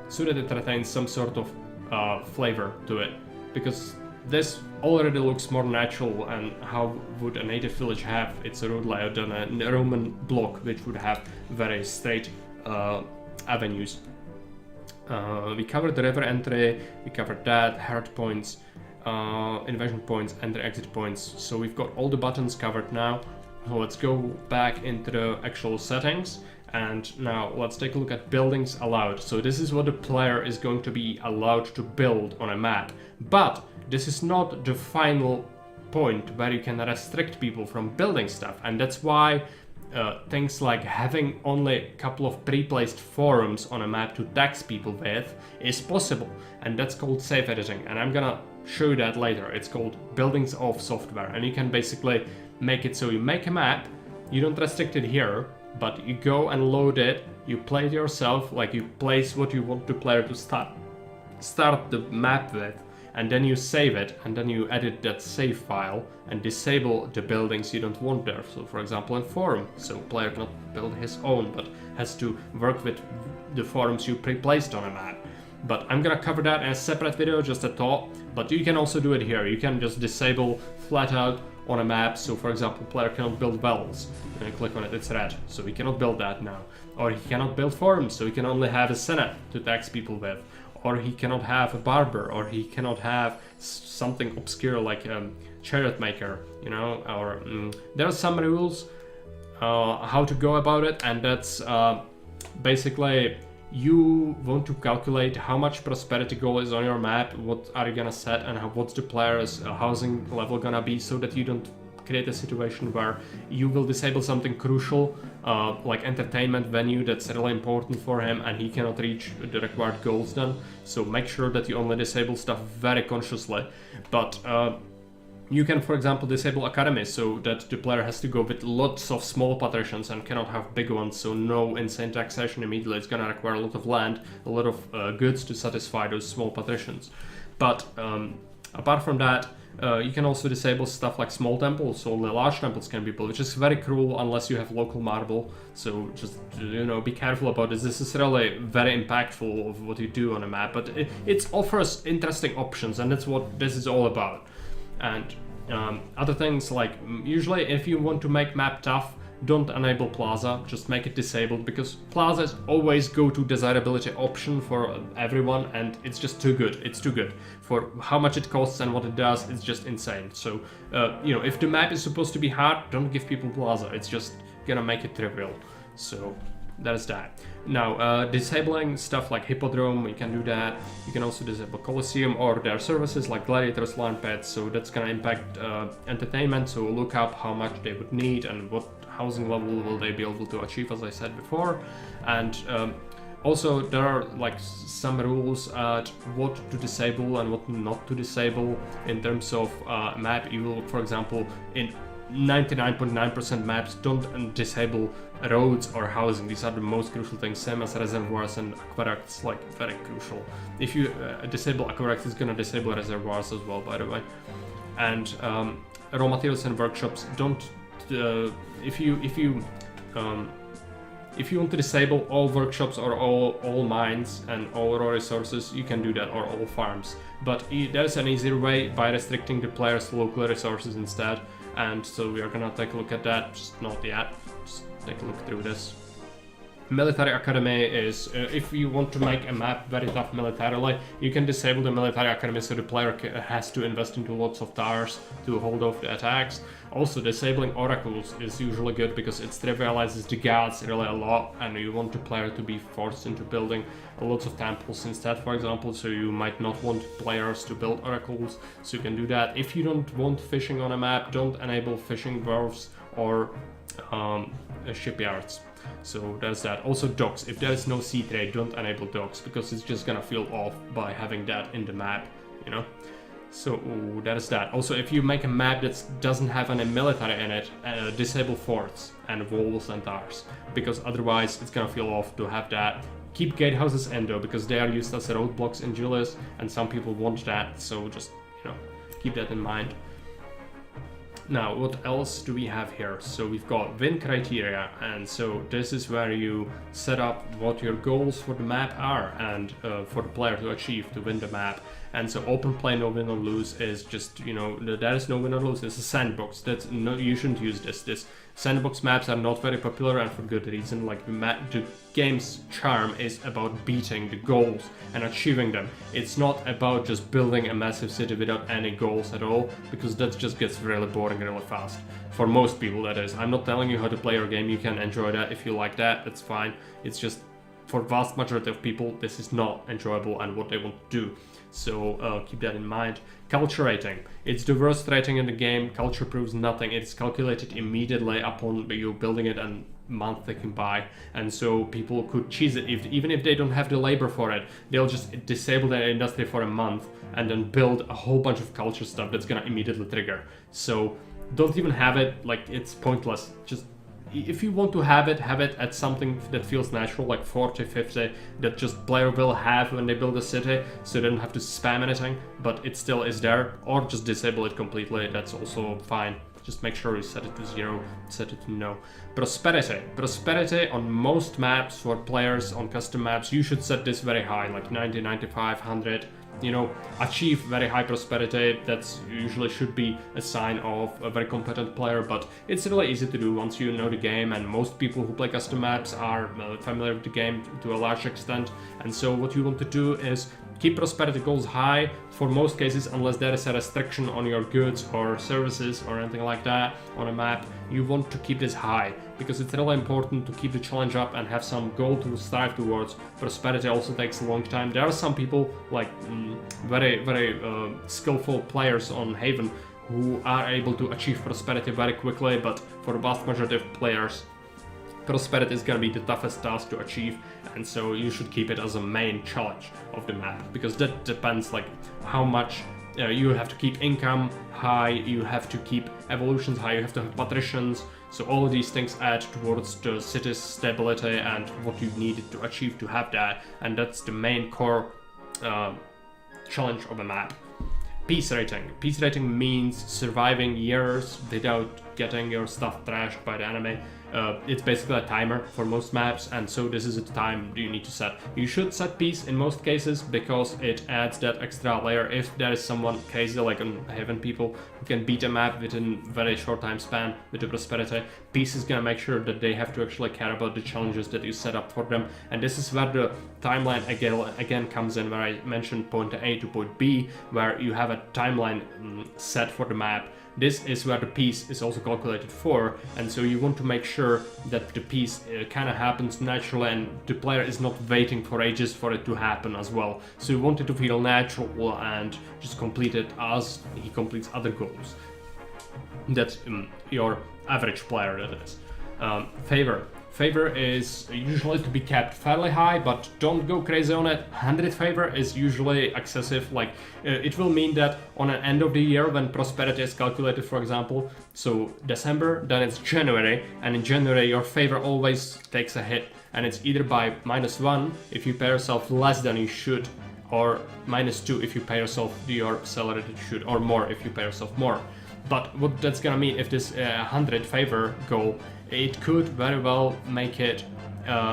so that it retains some sort of flavor to it, because this already looks more natural. And how would a native village have its road layout than a Roman block, which would have very straight avenues. We covered the river entry, we covered that, hard points, invasion points, and the exit points. So we've got all the buttons covered now. So let's go back into the actual settings. And now let's take a look at buildings allowed. So this is what the player is going to be allowed to build on a map. But this is not the final point where you can restrict people from building stuff. And that's why things like having only a couple of pre-placed forums on a map to tax people with is possible. And that's called safe editing. And I'm gonna show you that later. It's called buildings of software. And you can basically make it so you make a map, you don't restrict it here, but you go and load it, you play it yourself, like you place what you want the player to start the map with, and then you save it, and then you edit that save file and disable the buildings you don't want there. So for example in forum, so player cannot build his own, but has to work with the forums you pre-placed on a map. But I'm gonna cover that in a separate video, just a thought, but you can also do it here. You can just disable flat out on a map. So for example, player cannot build wells. When you click on it, it's red, so he cannot build that now. Or he cannot build forums, so he can only have a senate to tax people with. Or he cannot have a barber, or he cannot have something obscure like a chariot maker, you know. Or there are some rules how to go about it, and that's basically you want to calculate how much prosperity goal is on your map, what are you gonna set, and what's the player's housing level gonna be, so that you don't create a situation where you will disable something crucial like entertainment venue that's really important for him and he cannot reach the required goals then. So make sure that you only disable stuff very consciously. But you can, for example, disable academies so that the player has to go with lots of small patricians and cannot have big ones, so no insane taxation immediately. It's gonna require a lot of land, a lot of goods to satisfy those small patricians. But apart from that, You can also disable stuff like small temples, so only large temples can be built, which is very cruel unless you have local marble. So just, you know, be careful about this. This is really very impactful of what you do on a map, but it offers interesting options, and that's what this is all about. And other things, like usually if you want to make map tough, don't enable Plaza, just make it disabled, because Plaza is always go-to desirability option for everyone, and it's just too good. It's too good. For how much it costs and what it does, it's just insane. So, you know, if the map is supposed to be hard, don't give people Plaza. It's just gonna make it trivial. So, that is that. Now, disabling stuff like Hippodrome, you can do that. You can also disable Colosseum or their services like Gladiators, Land Pets, so that's gonna impact entertainment, so look up how much they would need and what housing level will they be able to achieve, as I said before. And also there are like some rules at what to disable and what not to disable in terms of map. You will, for example, in 99.9% maps, don't disable roads or housing. These are the most crucial things, same as reservoirs and aqueducts, like very crucial. If you disable aqueducts, it's gonna disable reservoirs as well, by the way. And raw materials and workshops, don't if you want to disable all workshops or all mines and all raw resources, you can do that, or all farms. But there's an easier way by restricting the players' local resources instead. And so we are gonna take a look at that, just not yet, just take a look through this. Military Academy is, if you want to make a map very tough militarily, you can disable the Military Academy so the player has to invest into lots of towers to hold off the attacks. Also, disabling Oracles is usually good because it trivializes the gods really a lot, and you want the player to be forced into building lots of temples instead, for example, so you might not want players to build Oracles, so you can do that. If you don't want fishing on a map, don't enable fishing wharves or shipyards. So there's that. Also docks, if there is no sea trade, don't enable docks, because it's just gonna feel off by having that in the map, you know? So that is that. Also, if you make a map that doesn't have any military in it, disable forts and walls and towers, because otherwise it's gonna feel off to have that. Keep gatehouses in though, because they are used as roadblocks in Julius, and some people want that, so just, you know, keep that in mind. Now, what else do we have here? So we've got win criteria, and so this is where you set up what your goals for the map are, and for the player to achieve to win the map. And so open play, no win or lose is just, you know, there is no win or lose. It's a sandbox. That's no, you shouldn't use this. Sandbox maps are not very popular, and for good reason. Like the game's charm is about beating the goals and achieving them. It's not about just building a massive city without any goals at all, because that just gets really boring really fast. For most people, that is. I'm not telling you how to play your game. You can enjoy that if you like that. That's fine. It's just for vast majority of people, this is not enjoyable and what they want to do. So keep that in mind. Culture rating. It's the worst rating in the game. Culture proves nothing. It's calculated immediately upon you building it and month ticking by. And so people could cheese it. Even if they don't have the labor for it, they'll just disable their industry for a month and then build a whole bunch of culture stuff that's gonna immediately trigger. So don't even have it, like it's pointless. Just if you want to have it at something that feels natural, like 40, 50, that just player will have when they build a city, so they don't have to spam anything, but it still is there, or just disable it completely, that's also fine. Just make sure you set it to 0, set it to no. Prosperity. Prosperity on most maps for players on custom maps, you should set this very high, like 90, 95, 100. You know, achieve very high prosperity. That's usually should be a sign of a very competent player, but it's really easy to do once you know the game, and most people who play custom maps are familiar with the game to a large extent. And so what you want to do is keep prosperity goals high for most cases, unless there is a restriction on your goods or services or anything like that on a map. You want to keep this high because it's really important to keep the challenge up and have some goal to strive towards. Prosperity also takes a long time. There are some people like very skillful players on Haven who are able to achieve prosperity very quickly, but for the vast majority of players, prosperity is going to be the toughest task to achieve, and so you should keep it as a main challenge of the map, because that depends like how much you have to keep income high, you have to keep evolutions high, you have to have patricians, so all of these things add towards the city's stability and what you needed to achieve to have that, and that's the main core challenge of a map. Peace rating. Peace rating means surviving years without getting your stuff trashed by the enemy. It's basically a timer for most maps, and so this is the time you need to set. You should set peace in most cases because it adds that extra layer. If there is someone crazy like on Heaven people who can beat a map within very short time span with the prosperity, peace is gonna make sure that they have to actually care about the challenges that you set up for them. And this is where the timeline again comes in, where I mentioned point A to point B, where you have a timeline set for the map. This is where the peace is also calculated for, and so you want to make sure that the peace kind of happens naturally and the player is not waiting for ages for it to happen as well. So you want it to feel natural and just complete it as he completes other goals. That's your average player, that is. Favor. Favor is usually to be kept fairly high, but don't go crazy on it. 100 favor is usually excessive. Like it will mean that on an end of the year when prosperity is calculated, for example, so December, then it's January, and in January your favor always takes a hit, and it's either by -1 if you pay yourself less than you should, or -2 if you pay yourself your salary that you should, or more if you pay yourself more. But what that's gonna mean if this 100 favor goal, it could very well make it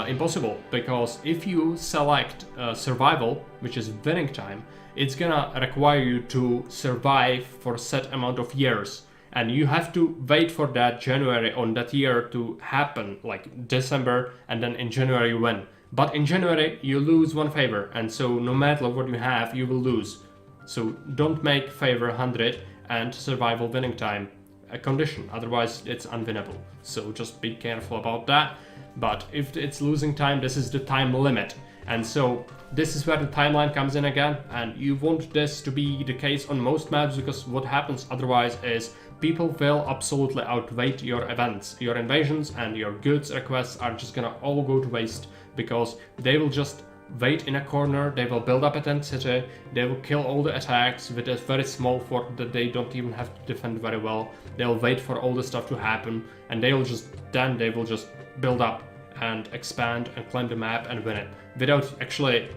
impossible, because if you select survival, which is winning time, it's gonna require you to survive for a set amount of years, and you have to wait for that January on that year to happen, like December, and then in January you win. But in January you lose 1 favor, and so no matter what you have, you will lose. So don't make favor 100 and survival winning time a condition, otherwise it's unwinnable. So just be careful about that. But if it's losing time, this is the time limit, and so this is where the timeline comes in again, and you want this to be the case on most maps, because what happens otherwise is people will absolutely outwait your events. Your invasions and your goods requests are just gonna all go to waste, because they will just wait in a corner, they will build up a tent city, they will kill all the attacks with a very small fort that they don't even have to defend very well. They'll wait for all the stuff to happen, and they will just build up and expand and claim the map and win it without actually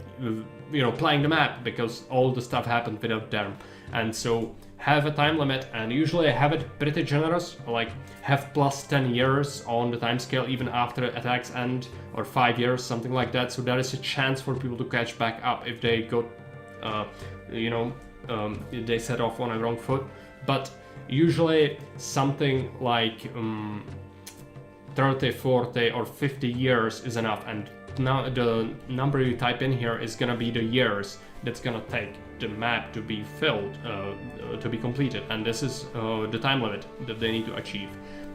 playing the map, because all the stuff happened without them. And so have a time limit, and usually have it pretty generous, like have plus 10 years on the time scale even after attacks end, or 5 years, something like that, so there is a chance for people to catch back up if they got they set off on a wrong foot. But usually something like 30, 40 or 50 years is enough, and now the number you type in here is gonna be the years that's gonna take the map to be filled, to be completed, and this is the time limit that they need to achieve.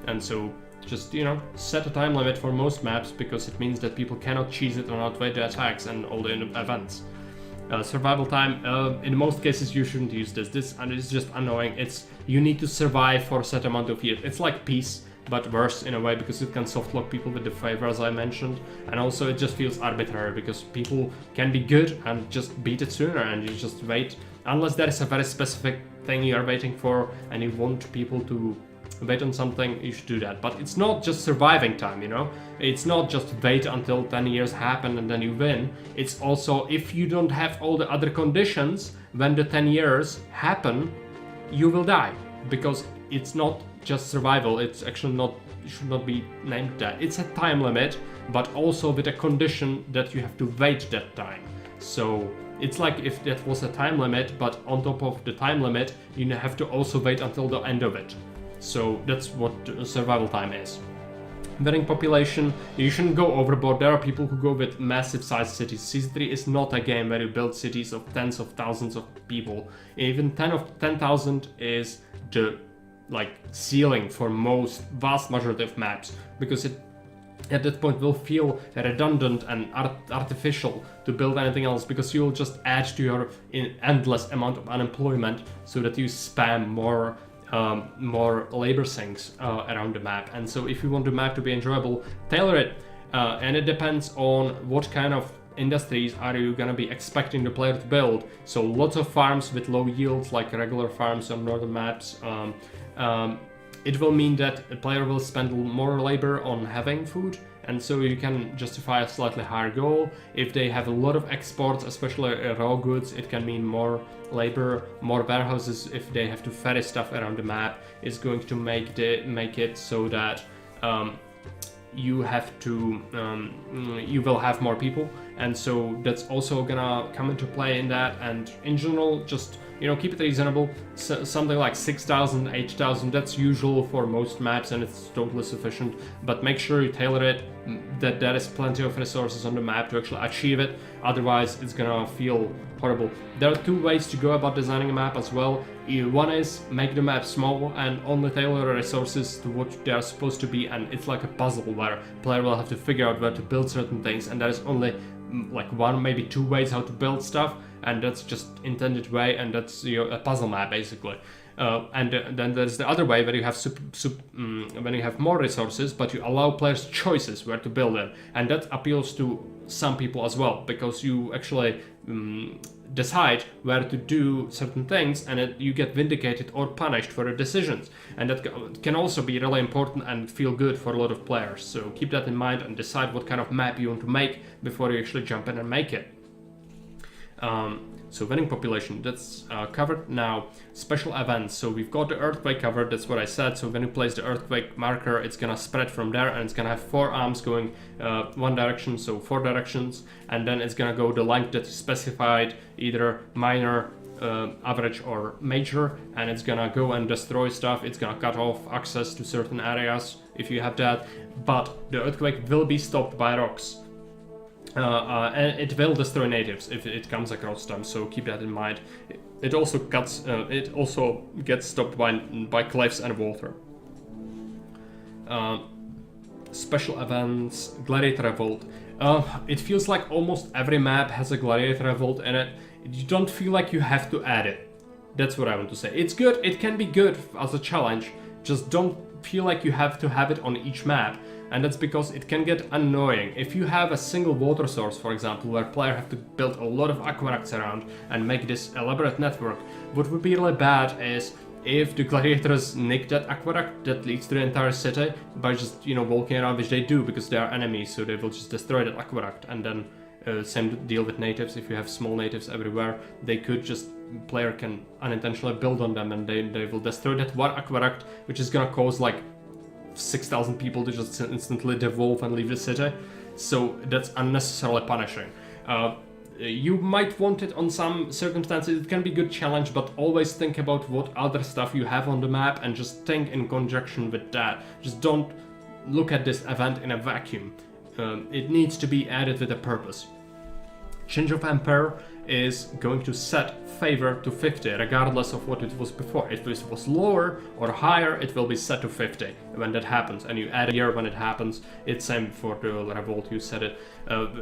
And so just set a time limit for most maps, because it means that people cannot cheese it and outweigh the attacks and all the events. Survival time, in most cases you shouldn't use this, and it's just annoying. You need to survive for a set amount of years. It's like peace, but worse in a way, because it can softlock people with the favor, as I mentioned, and also it just feels arbitrary, because people can be good and just beat it sooner, and you just wait, unless there is a very specific thing you are waiting for and you want people to wait on something, you should do that. But it's not just surviving time, it's not just wait until 10 years happen and then you win. It's also, if you don't have all the other conditions when the 10 years happen, you will die, because it's not just survival. It's actually not, it should not be named that. It's a time limit, but also with a condition that you have to wait that time. So it's like if that was a time limit, but on top of the time limit, you have to also wait until the end of it. So that's what survival time is. Winning population, you shouldn't go overboard. There are people who go with massive sized cities. Season 3 is not a game where you build cities of tens of thousands of people. Even 10,000 is the ceiling for vast majority of maps, because it at that point will feel redundant and artificial to build anything else, because you'll just add to your endless amount of unemployment, so that you spam more labor sinks around the map. And so if you want the map to be enjoyable, tailor it, and it depends on what kind of industries are you gonna be expecting the player to build. So lots of farms with low yields, like regular farms on northern maps, it will mean that a player will spend more labor on having food, and so you can justify a slightly higher goal. If they have a lot of exports, especially raw goods, it can mean more labor, more warehouses. If they have to ferry stuff around the map, it's going to make it so that you will have more people, and so that's also gonna come into play in that. And in general, just keep it reasonable. Something like 6,000, 8,000, that's usual for most maps, and it's totally sufficient. But make sure you tailor it, that there is plenty of resources on the map to actually achieve it. Otherwise, it's gonna feel horrible. There are two ways to go about designing a map as well. One is make the map small and only tailor the resources to what they are supposed to be, and it's like a puzzle where player will have to figure out where to build certain things, and there's only like one, maybe two ways how to build stuff, and that's just intended way, and that's a puzzle map basically. And then there's the other way where you have when you have more resources, but you allow players choices where to build it, and that appeals to some people as well, because you actually decide where to do certain things, and you get vindicated or punished for your decisions, and that can also be really important and feel good for a lot of players. So keep that in mind and decide what kind of map you want to make before you actually jump in and make it. So winning population, that's covered. Now, special events. So we've got the earthquake covered, that's what I said. So when you place the earthquake marker, it's gonna spread from there, and it's gonna have 4 arms going one direction, so 4 directions, and then it's gonna go the length that you specified, either minor, average or major, and it's gonna go and destroy stuff. It's gonna cut off access to certain areas if you have that, but the earthquake will be stopped by rocks. And it will destroy natives if it comes across them, so keep that in mind. It also gets stopped by cliffs and water. Special events, Gladiator Revolt. It feels like almost every map has a Gladiator Revolt in it. You don't feel like you have to add it. That's what I want to say. It's good, it can be good as a challenge, just don't feel like you have to have it on each map. And that's because it can get annoying. If you have a single water source, for example, where players have to build a lot of aqueducts around and make this elaborate network, what would be really bad is if the gladiators nick that aqueduct that leads to the entire city by just, walking around, which they do because they are enemies, so they will just destroy that aqueduct. And then same deal with natives. If you have small natives everywhere, they could just, player can unintentionally build on them, and they will destroy that one aqueduct, which is gonna cause like 6,000 people to just instantly devolve and leave the city. So that's unnecessarily punishing. You might want it on some circumstances. It can be a good challenge, but always think about what other stuff you have on the map and just think in conjunction with that. Just don't look at this event in a vacuum. It needs to be added with a purpose. Change of Emperor is going to set favor to 50 regardless of what it was before. If it was lower or higher, it will be set to 50 when that happens, and you add a year when it happens. It's same for the revolt, you said it.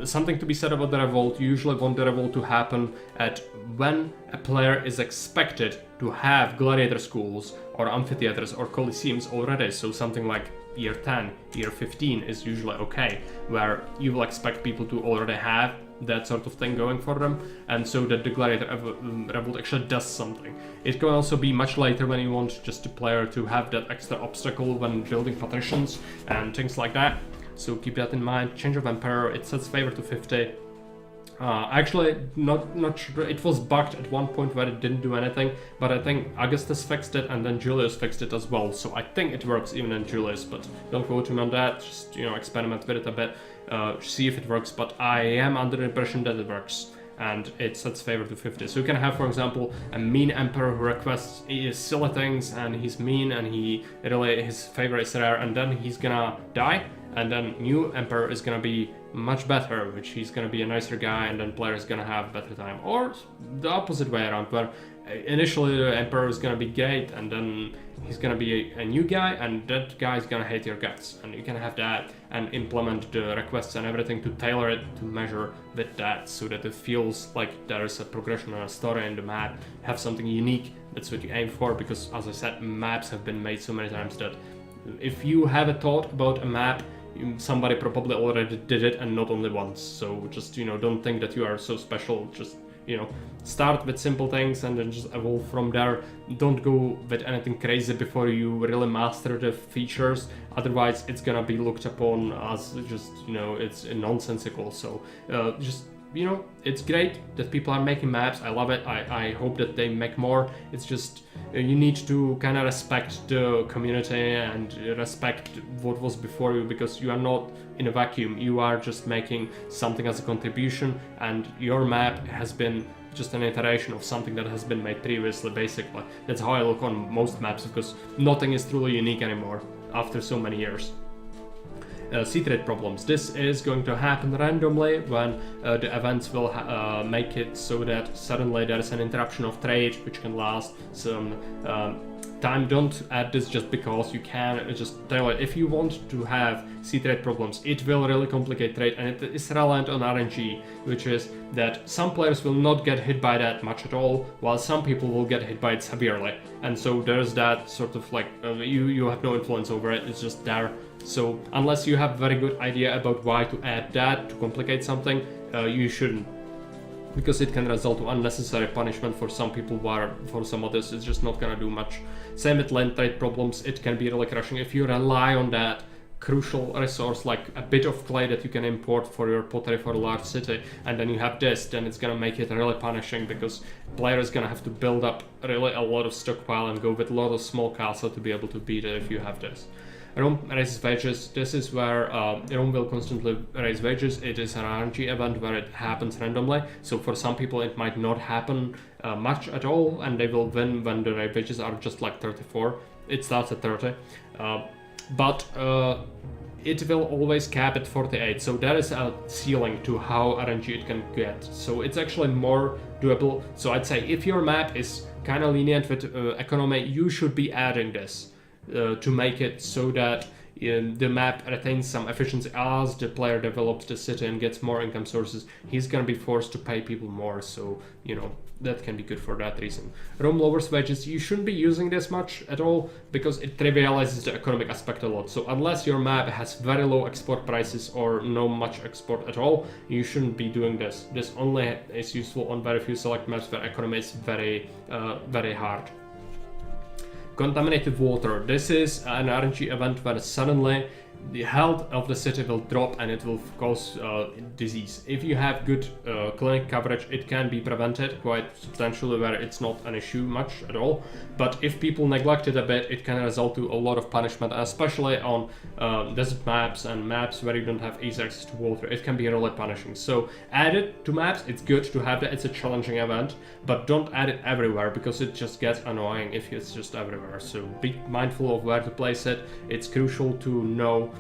Something to be said about the revolt: you usually want the revolt to happen at when a player is expected to have gladiator schools or amphitheaters or coliseums already. So something like year 10, year 15 is usually okay, where you will expect people to already have that sort of thing going for them, and so that the gladiator revolt actually does something. It can also be much later when you want just the player to have that extra obstacle when building patricians and things like that, so keep that in mind. Change of Emperor, it sets favor to 50. Actually, not sure. It was bugged at one point where it didn't do anything, but I think Augustus fixed it, and then Julius fixed it as well. So I think it works even in Julius, but don't quote me on that. Just experiment with it a bit, see if it works. But I am under the impression that it works, and it sets favor to 50. So you can have, for example, a mean emperor who requests silly things, and he's mean, and his favor is rare, and then he's gonna die, and then new emperor is gonna be much better, which he's gonna be a nicer guy, and then player is gonna have better time. Or the opposite way around, where initially the emperor is gonna be great, and then he's gonna be a new guy, and that guy is gonna hate your guts. And you can have that and implement the requests and everything to tailor it to measure with that, so that it feels like there is a progression and a story in the map. Have something unique. That's what you aim for, because as I said, maps have been made so many times that if you have a thought about a map, somebody probably already did it, and not only once. So just don't think that you are so special. Just you know, start with simple things and then just evolve from there. Don't go with anything crazy before you really master the features, otherwise it's gonna be looked upon as just, you know, it's nonsensical. So just, you know, it's great that people are making maps. I love it. I hope that they make more. It's just you need to kind of respect the community and respect what was before you, because you are not in a vacuum. You are just making something as a contribution, and your map has been just an iteration of something that has been made previously, basically. That's how I look on most maps, because nothing is truly unique anymore after so many years. Seed rate problems. This is going to happen randomly when the events will make it so that suddenly there is an interruption of trade, which can last some time. Don't add this just because you can. Just tell it, if you want to have seed rate problems, it will really complicate trade, and it is reliant on RNG, which is that some players will not get hit by that much at all, while some people will get hit by it severely. And so there's that sort of like, you have no influence over it, it's just there. So unless you have a very good idea about why to add that to complicate something, you shouldn't, because it can result to unnecessary punishment for some people, while for some others it's just not gonna do much. Same with land trade problems. It can be really crushing if you rely on that crucial resource like a bit of clay that you can import for your pottery for a large city, and then you have this, then it's gonna make it really punishing, because player is gonna have to build up really a lot of stockpile and go with a lot of small castle to be able to beat it if you have this. Rome raises wages. This is where Rome will constantly raise wages. It is an RNG event where it happens randomly. So for some people it might not happen much at all, and they will win when the wages are just like 34. It starts at 30. But it will always cap at 48. So there is a ceiling to how RNG it can get. So it's actually more doable. So I'd say if your map is kind of lenient with economy, you should be adding this. To make it so that the map retains some efficiency. As the player develops the city and gets more income sources, he's gonna be forced to pay people more, so you know that can be good for that reason. Rome lowers wages. You shouldn't be using this much at all, because it trivializes the economic aspect a lot. So unless your map has very low export prices or no much export at all, you shouldn't be doing this. This only is useful on very few select maps where economy is very hard. Contaminated water. This is an RNG event where suddenly the health of the city will drop and it will cause disease. If you have good clinic coverage, it can be prevented quite substantially, where it's not an issue much at all. But if people neglect it a bit, it can result to a lot of punishment, especially on desert maps and maps where you don't have easy access to water. It can be really punishing. So add it to maps. It's good to have that. It's a challenging event, but don't add it everywhere, because it just gets annoying if it's just everywhere. So be mindful of where to place it. It's crucial to know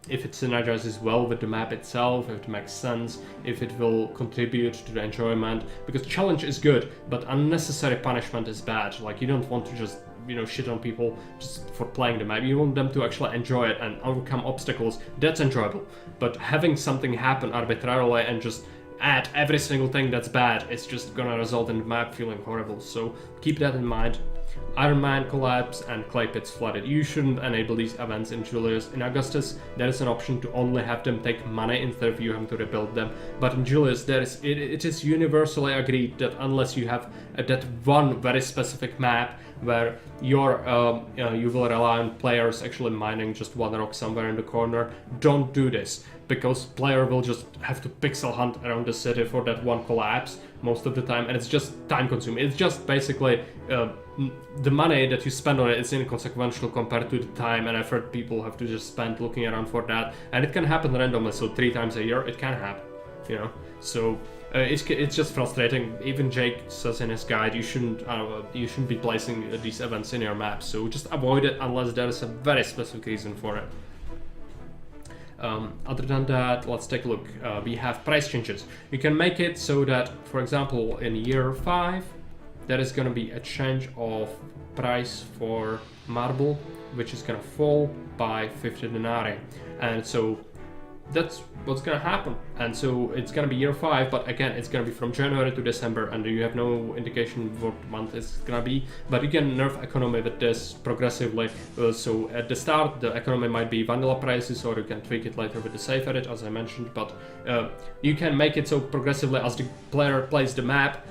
if it synergizes well with the map itself, if it makes sense, if it will contribute to the enjoyment, because challenge is good, but unnecessary punishment is bad. Like, you don't want to just, you know, shit on people just for playing the map. You want them to actually enjoy it and overcome obstacles. That's enjoyable. But having something happen arbitrarily and just add every single thing that's bad, it's just gonna result in the map feeling horrible. So keep that in mind. Iron Mine collapse and clay pits flooded. You shouldn't enable these events in Julius. In Augustus, there is an option to only have them take money instead of you having to rebuild them. But in Julius, it is universally agreed that unless you have that one very specific map where you will rely on players actually mining just one rock somewhere in the corner, don't do this, because player will just have to pixel hunt around the city for that one collapse most of the time, and it's just time consuming. It's just basically the money that you spend on it is inconsequential compared to the time and effort people have to just spend looking around for that, and it can happen randomly. So 3 times a year it can happen, you know. So it's just frustrating. Even Jake says in his guide you shouldn't be placing these events in your map. So just avoid it unless there is a very specific reason for it. Other than that, let's take a look. We have price changes. You can make it so that, for example, in year 5, there is going to be a change of price for marble, which is going to fall by 50 denarii. And so that's what's gonna happen. And so it's gonna be year 5, but again, it's gonna be from January to December, and you have no indication what month it's gonna be. But you can nerf economy with this progressively. So at the start, the economy might be vanilla prices, or you can tweak it later with the save edit, as I mentioned. But you can make it so progressively as the player plays the map,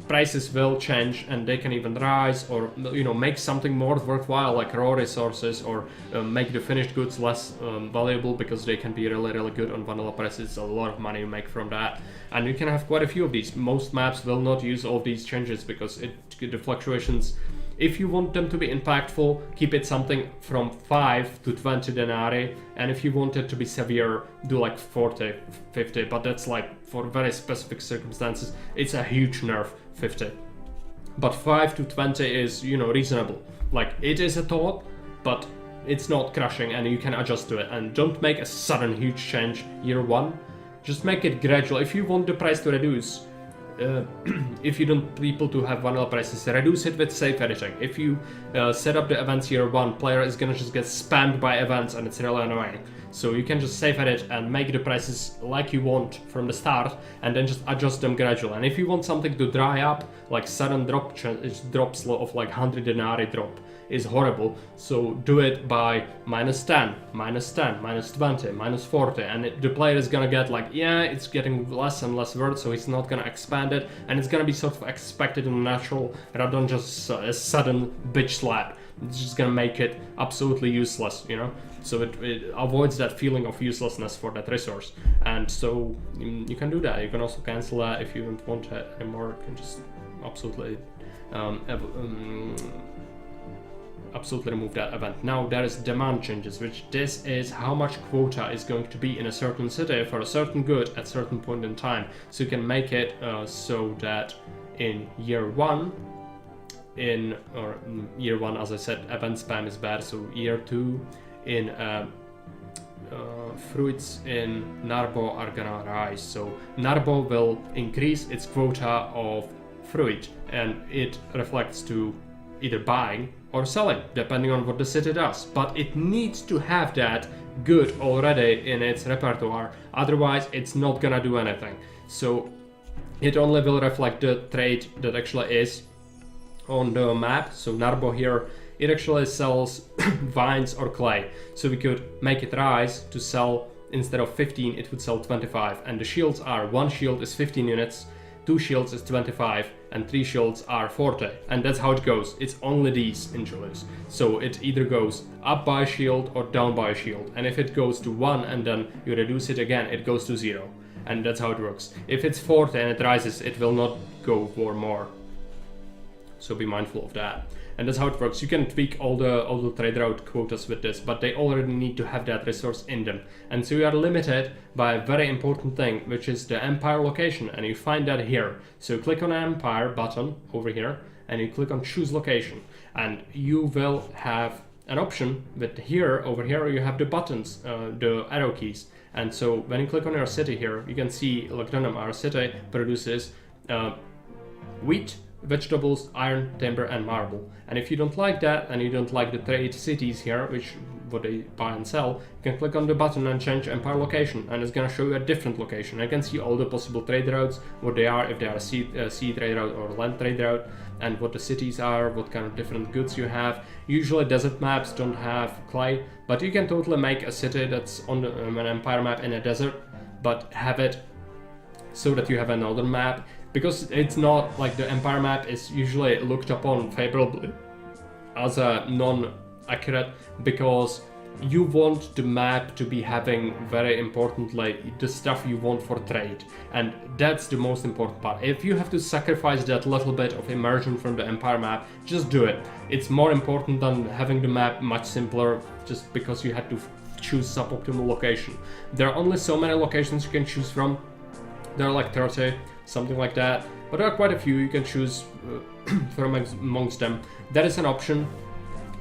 prices will change, and they can even rise, or make something more worthwhile, like raw resources, or make the finished goods less valuable, because they can be really good on vanilla prices. A lot of money you make from that, and you can have quite a few of these. Most maps will not use all these changes because the fluctuations, if you want them to be impactful, keep it something from 5 to 20 denarii, and if you want it to be severe, do like 40, 50, but that's like for very specific circumstances. It's a huge nerf, 50. But 5 to 20 is, reasonable. Like, it is a thought, but it's not crushing, and you can adjust to it. And don't make a sudden huge change year 1. Just make it gradual. If you want the price to reduce, if you don't people to have vanilla prices, reduce it with safe editing. If you set up the events year 1, player is gonna just get spammed by events, and it's really annoying. So you can just safe edit and make the prices like you want from the start, and then just adjust them gradually. And if you want something to dry up, like sudden drops of like 100 denarii drop is horrible, so do it by -10, -10, -20, -40, and the player is gonna get like, yeah, it's getting less and less worth, so he's not gonna expand it, and it's gonna be sort of expected and natural, rather than just a sudden bitch slap. It's just gonna make it absolutely useless, so it avoids that feeling of uselessness for that resource. And so you can do that. You can also cancel that if you don't want it anymore. You can just absolutely absolutely remove that event. Now there is demand changes, which this is how much quota is going to be in a certain city for a certain good at certain point in time. So you can make it so that in year 1, year 1, as I said, event spam is bad. So year 2, in fruits in Narbo are gonna rise. So Narbo will increase its quota of fruit, and it reflects to either buying or selling, depending on what the city does. But it needs to have that good already in its repertoire, otherwise it's not gonna do anything. So it only will reflect the trade that actually is on the map. So Narbo here, it actually sells vines or clay. So we could make it rise to sell, instead of 15, it would sell 25. And the shields are, 1 shield is 15 units, 2 shields is 25, and 3 shields are 40. And that's how it goes. It's only these in Julius. So it either goes up by a shield or down by a shield. And if it goes to 1 and then you reduce it again, it goes to 0. And that's how it works. If it's 40 and it rises, it will not go for more. So be mindful of that. And that's how it works. You can tweak all the trade route quotas with this, but they already need to have that resource in them. And so you are limited by a very important thing, which is the empire location, and you find that here. So click on the empire button over here, and you click on choose location, and you will have an option with here, over here you have the buttons, the arrow keys. And so when you click on your city here, you can see like our city produces wheat, vegetables, iron, timber, and marble. And if you don't like that, and you don't like the trade cities here, which what they buy and sell, you can click on the button and change empire location, and it's gonna show you a different location. You can see all the possible trade routes, what they are, if they are a sea trade route or land trade route, and what the cities are, what kind of different goods you have. Usually desert maps don't have clay, but you can totally make a city that's on an empire map in a desert, but have it so that you have another map. Because it's not like the empire map is usually looked upon favorably as a non-accurate, because you want the map to be having very importantly the stuff you want for trade, and that's the most important part. If you have to sacrifice that little bit of immersion from the empire map, just do it. It's more important than having the map much simpler just because you had to choose suboptimal location. There are only so many locations you can choose from. There are like 30, something like that, but there are quite a few you can choose from amongst them. That is an option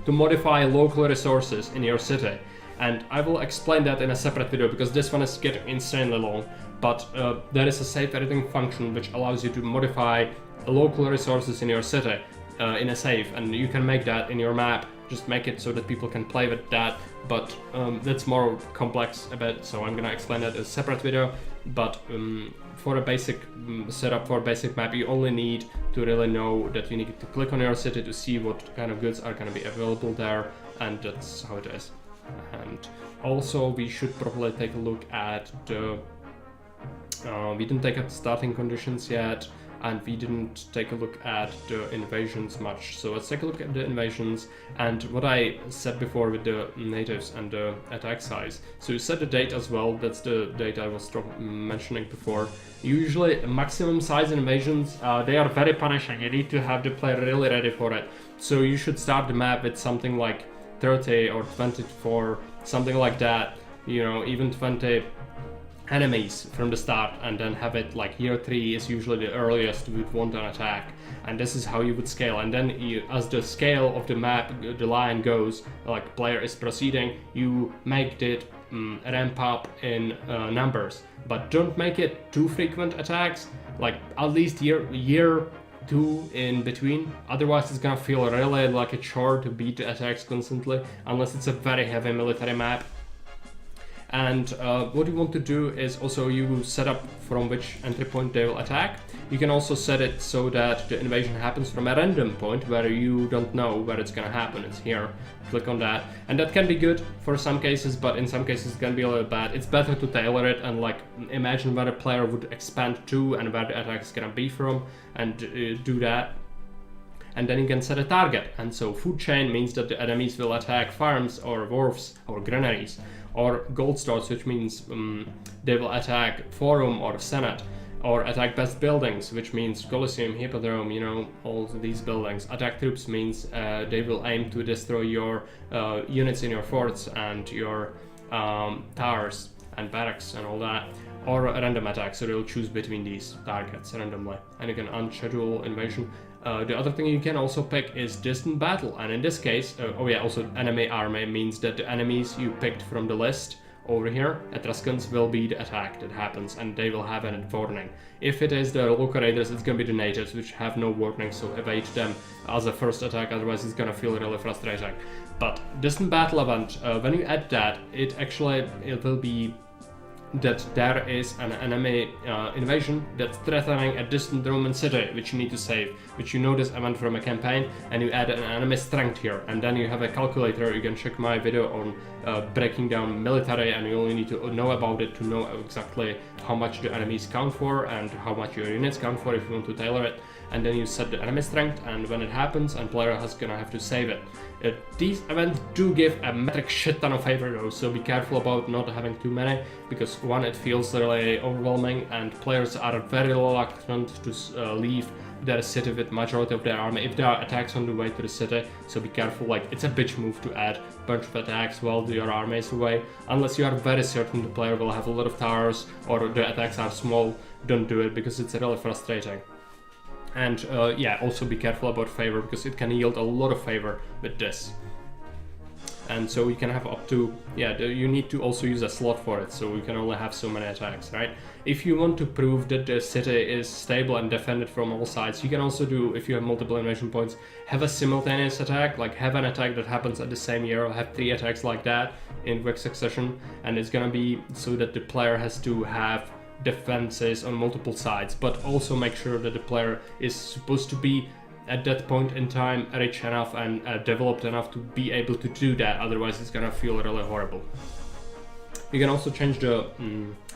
to modify local resources in your city, and I will explain that in a separate video because this one is getting insanely long. But there is a safe editing function which allows you to modify local resources in your city in a save, and you can make that in your map. Just make it so that people can play with that but that's more complex a bit, so I'm gonna explain that in a separate video. But for a basic setup for a basic map, you only need to really know that you need to click on your city to see what kind of goods are gonna be available there, and that's how it is. And also we should probably take a look at the we didn't take up starting conditions yet, and we didn't take a look at the invasions much. So let's take a look at the invasions and what I said before with the natives and the attack size. So you set the date as well, that's the date I was mentioning before. Usually maximum size invasions, they are very punishing. You need to have the player really ready for it. So you should start the map with something like 30 or 24, something like that, you know, even 20 enemies from the start, and then have it like year 3 is usually the earliest you would want an attack, and this is how you would scale. And then you, as the scale of the map, the line goes, like player is proceeding, you make it ramp up in numbers, but don't make it too frequent attacks, like at least year 2 in between, otherwise it's gonna feel really like a chore to beat the attacks constantly, unless it's a very heavy military map. And what you want to do is also you set up from which entry point they will attack. You can also set it so that the invasion happens from a random point where you don't know where it's gonna happen. It's here, click on that. And that can be good for some cases, but in some cases it can be a little bad. It's better to tailor it and like imagine where the player would expand to and where the attack is gonna be from, and do that. And then you can set a target. And so food chain means that the enemies will attack farms or wharfs or granaries, or gold stores, which means they will attack forum or senate, or attack best buildings, which means Colosseum, Hippodrome, you know, all these buildings. Attack troops means they will aim to destroy your units in your forts and your towers and barracks and all that. Or a random attack, so they'll choose between these targets randomly, and you can unschedule invasion. The other thing you can also pick is distant battle, and in this case, also enemy army means that the enemies you picked from the list over here, Etruscans, will be the attack that happens, and they will have an warning. If it is the local raiders, it's gonna be the natives, which have no warning, so evade them as a first attack, otherwise it's gonna feel really frustrating. But distant battle event, when you add that, it will be that there is an enemy invasion that's threatening a distant Roman city, which you need to save, which you know this event from a campaign, and you add an enemy strength here, and then you have a calculator. You can check my video on breaking down military, and you only need to know about it to know exactly how much the enemies count for and how much your units count for if you want to tailor it. And then you set the enemy strength, and when it happens, and player is gonna have to save it. These events do give a metric shit ton of favor though, so be careful about not having too many, because one, it feels really overwhelming, and players are very reluctant to leave their city with majority of their army if there are attacks on the way to the city. So be careful, like it's a bitch move to add a bunch of attacks while your army is away, unless you are very certain the player will have a lot of towers or the attacks are small. Don't do it, because it's really frustrating. And yeah, also be careful about favor, because it can yield a lot of favor with this. And so you can have up to, you need to also use a slot for it, so you can only have so many attacks, right? If you want to prove that the city is stable and defended from all sides, you can also do, if you have multiple invasion points, have a simultaneous attack, like have an attack that happens at the same year, or have 3 attacks like that in quick succession, and it's gonna be so that the player has to have defenses on multiple sides, but also make sure that the player is supposed to be at that point in time rich enough and developed enough to be able to do that, otherwise it's gonna feel really horrible. You can also change the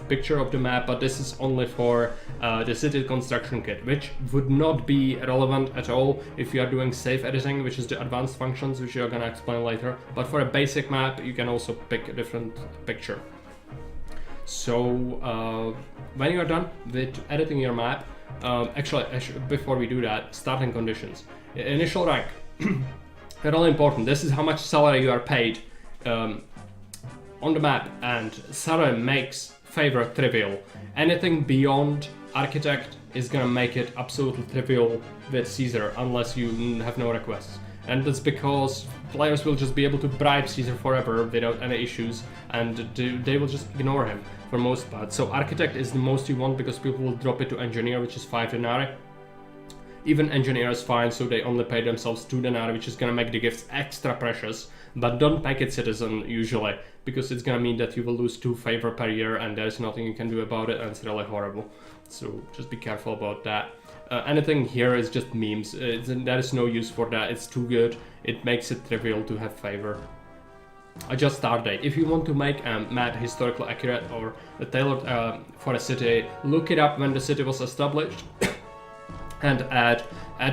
picture of the map, but this is only for the city construction kit, which would not be relevant at all if you are doing safe editing, which is the advanced functions, which you're gonna explain later. But for a basic map, you can also pick a different picture. So when you are done with editing your map, actually before we do that, starting conditions. Initial rank, really important. This is how much salary you are paid on the map, and salary makes favor trivial. Anything beyond architect is gonna make it absolutely trivial with Caesar, unless you have no requests. And that's because players will just be able to bribe Caesar forever without any issues, and they will just ignore him for most part. So architect is the most you want, because people will drop it to engineer, which is 5 denarii. Even engineer is fine, so they only pay themselves 2 denarii, which is gonna make the gifts extra precious. but don't make it citizen usually, because it's gonna mean that you will lose 2 favor per year and there's nothing you can do about it, and it's really horrible. So just be careful about that. Anything here is just memes. There is no use for that. It's too good. It makes it trivial to have favor. Adjust start date. If you want to make a map historically accurate or tailored for a city, look it up when the city was established and add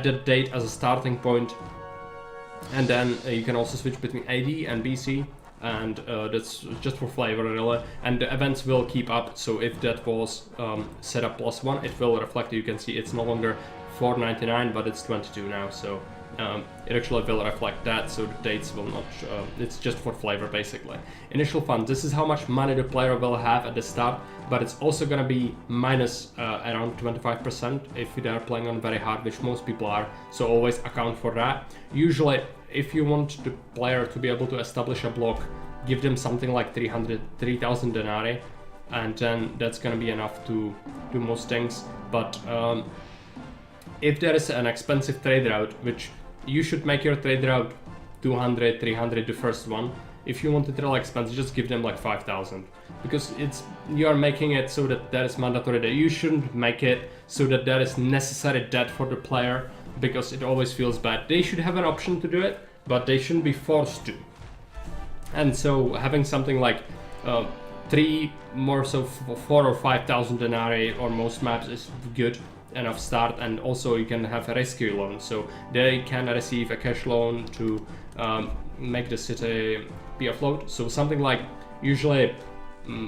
the date as a starting point. And then you can also switch between AD and BC, and that's just for flavor really. And the events will keep up, so if that was set up +1, it will reflect. You can see it's no longer 499 but it's 22 now, so it actually will reflect that, so the dates will not, it's just for flavor basically. Initial fund, this is how much money the player will have at the start, but it's also gonna be minus around 25% if they are playing on very hard, which most people are, so always account for that. Usually, if you want the player to be able to establish a block, give them something like 3,000 denarii, and then that's gonna be enough to do most things. But if there is an expensive trade route, which you should make your trade route 200, 300, the first one. If you want it real expensive, just give them like 5,000, because you are making it so that there is mandatory debt. You shouldn't make it so that there is necessary debt for the player, because it always feels bad. They should have an option to do it, but they shouldn't be forced to. And so having something like 4 or 5,000 denarii or most maps is good enough start. And also you can have a rescue loan, so they can receive a cash loan to make the city be afloat. So something like usually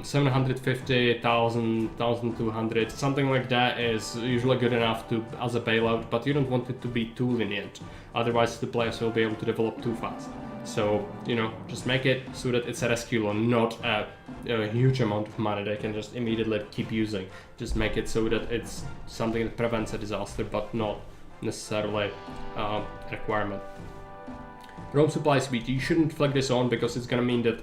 750,000, 1,200, something like that is usually good enough to as a bailout, but you don't want it to be too lenient, otherwise the players will be able to develop too fast. So, you know, just make it so that it's a rescue loan, not a huge amount of money they can just immediately keep using. Just make it so that it's something that prevents a disaster, but not necessarily a requirement. Rome supply speed, you shouldn't flag this on, because it's gonna mean that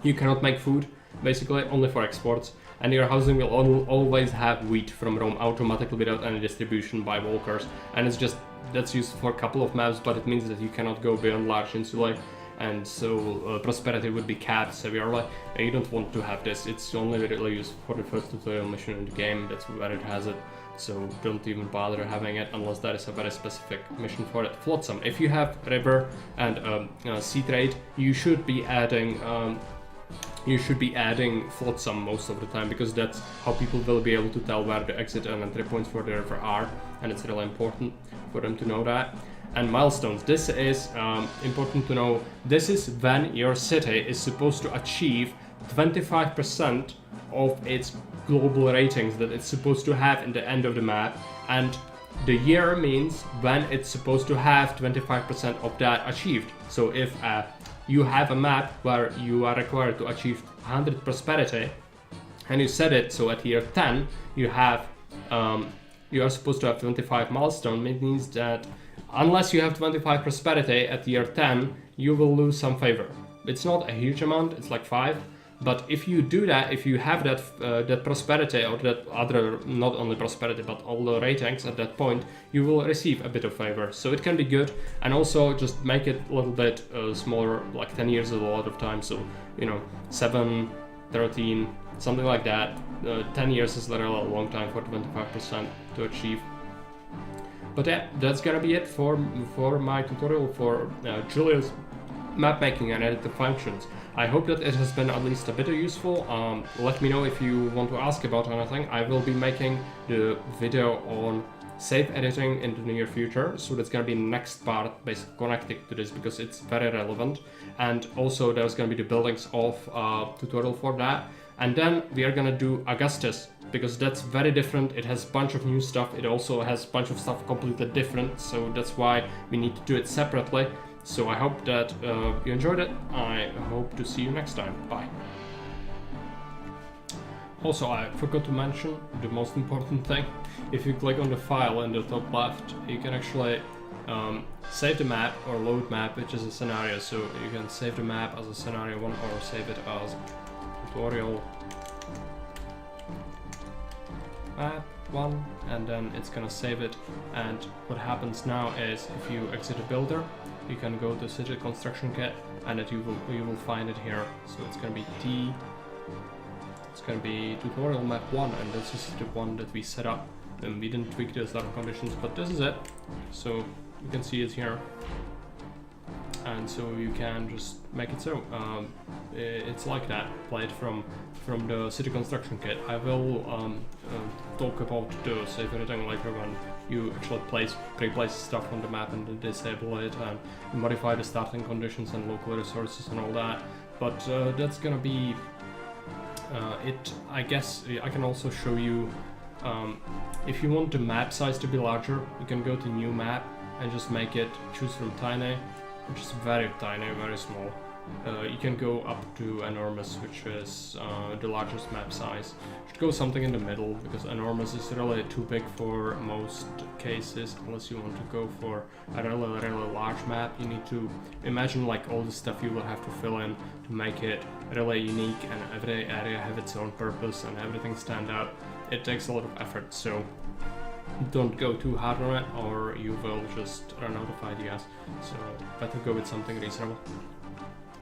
you cannot make food, basically, only for exports, and your housing will always have wheat from Rome automatically without any distribution by walkers, and it's just, that's used for a couple of maps, but it means that you cannot go beyond large insulae, and so prosperity would be capped severely, and you don't want to have this. It's only really used for the first tutorial mission in the game, that's where it has it, so don't even bother having it unless there is a very specific mission for it. Flotsam, if you have river and sea trade, you should be adding flotsam most of the time, because that's how people will be able to tell where the exit and entry points for the river are, and it's really important for them to know that. And milestones, this is important to know. This is when your city is supposed to achieve 25% of its global ratings that it's supposed to have in the end of the map, and the year means when it's supposed to have 25% of that achieved. So if you have a map where you are required to achieve 100 prosperity, and you set it so at year 10 you have you are supposed to have 25 milestone. It means that unless you have 25 prosperity at year 10, you will lose some favor. It's not a huge amount, it's like 5, but if you do that, if you have that that prosperity or that other, not only prosperity but all the ratings at that point, you will receive a bit of favor. So it can be good, and also just make it a little bit smaller, like 10 years is a lot of time, so you know, 7, 13, something like that. 10 years is literally a long time for 25% to achieve. But yeah, that's gonna be it for my tutorial for Julia's map making and editor functions. I hope that it has been at least a bit useful. Let me know if you want to ask about anything. I will be making the video on save editing in the near future, so that's gonna be the next part basically connected to this, because it's very relevant. And also there's gonna be the buildings of tutorial for that. And then we are gonna do Augustus, because that's very different. It has a bunch of new stuff. It also has a bunch of stuff completely different, so that's why we need to do it separately. So I hope that you enjoyed it. I hope to see you next time. Bye. Also, I forgot to mention the most important thing. If you click on the file in the top left, you can actually save the map or load map, which is a scenario. So you can save the map as a scenario 1 or save it as tutorial map 1, and then it's gonna save it. And what happens now is, if you exit the builder, you can go to City Construction Kit and that you will find it here. So it's gonna be it's gonna be tutorial map 1, and this is the one that we set up. And we didn't tweak the starting conditions, but this is it. So you can see it here, and so you can just make it so. It's like that. Play it from the city construction kit. I will talk about the save editing later when you actually pre-place stuff on the map and then disable it and modify the starting conditions and local resources and all that. But that's gonna be it. I guess I can also show you. If you want the map size to be larger, you can go to new map and just make it, choose from tiny, which is very tiny, very small. You can go up to enormous, which is the largest map size. You should go something in the middle, because enormous is really too big for most cases, unless you want to go for a really large map. You need to imagine like all the stuff you will have to fill in to make it really unique, and every area have its own purpose and everything stand out. It takes a lot of effort, so don't go too hard on it or you will just run out of ideas. So better go with something reasonable.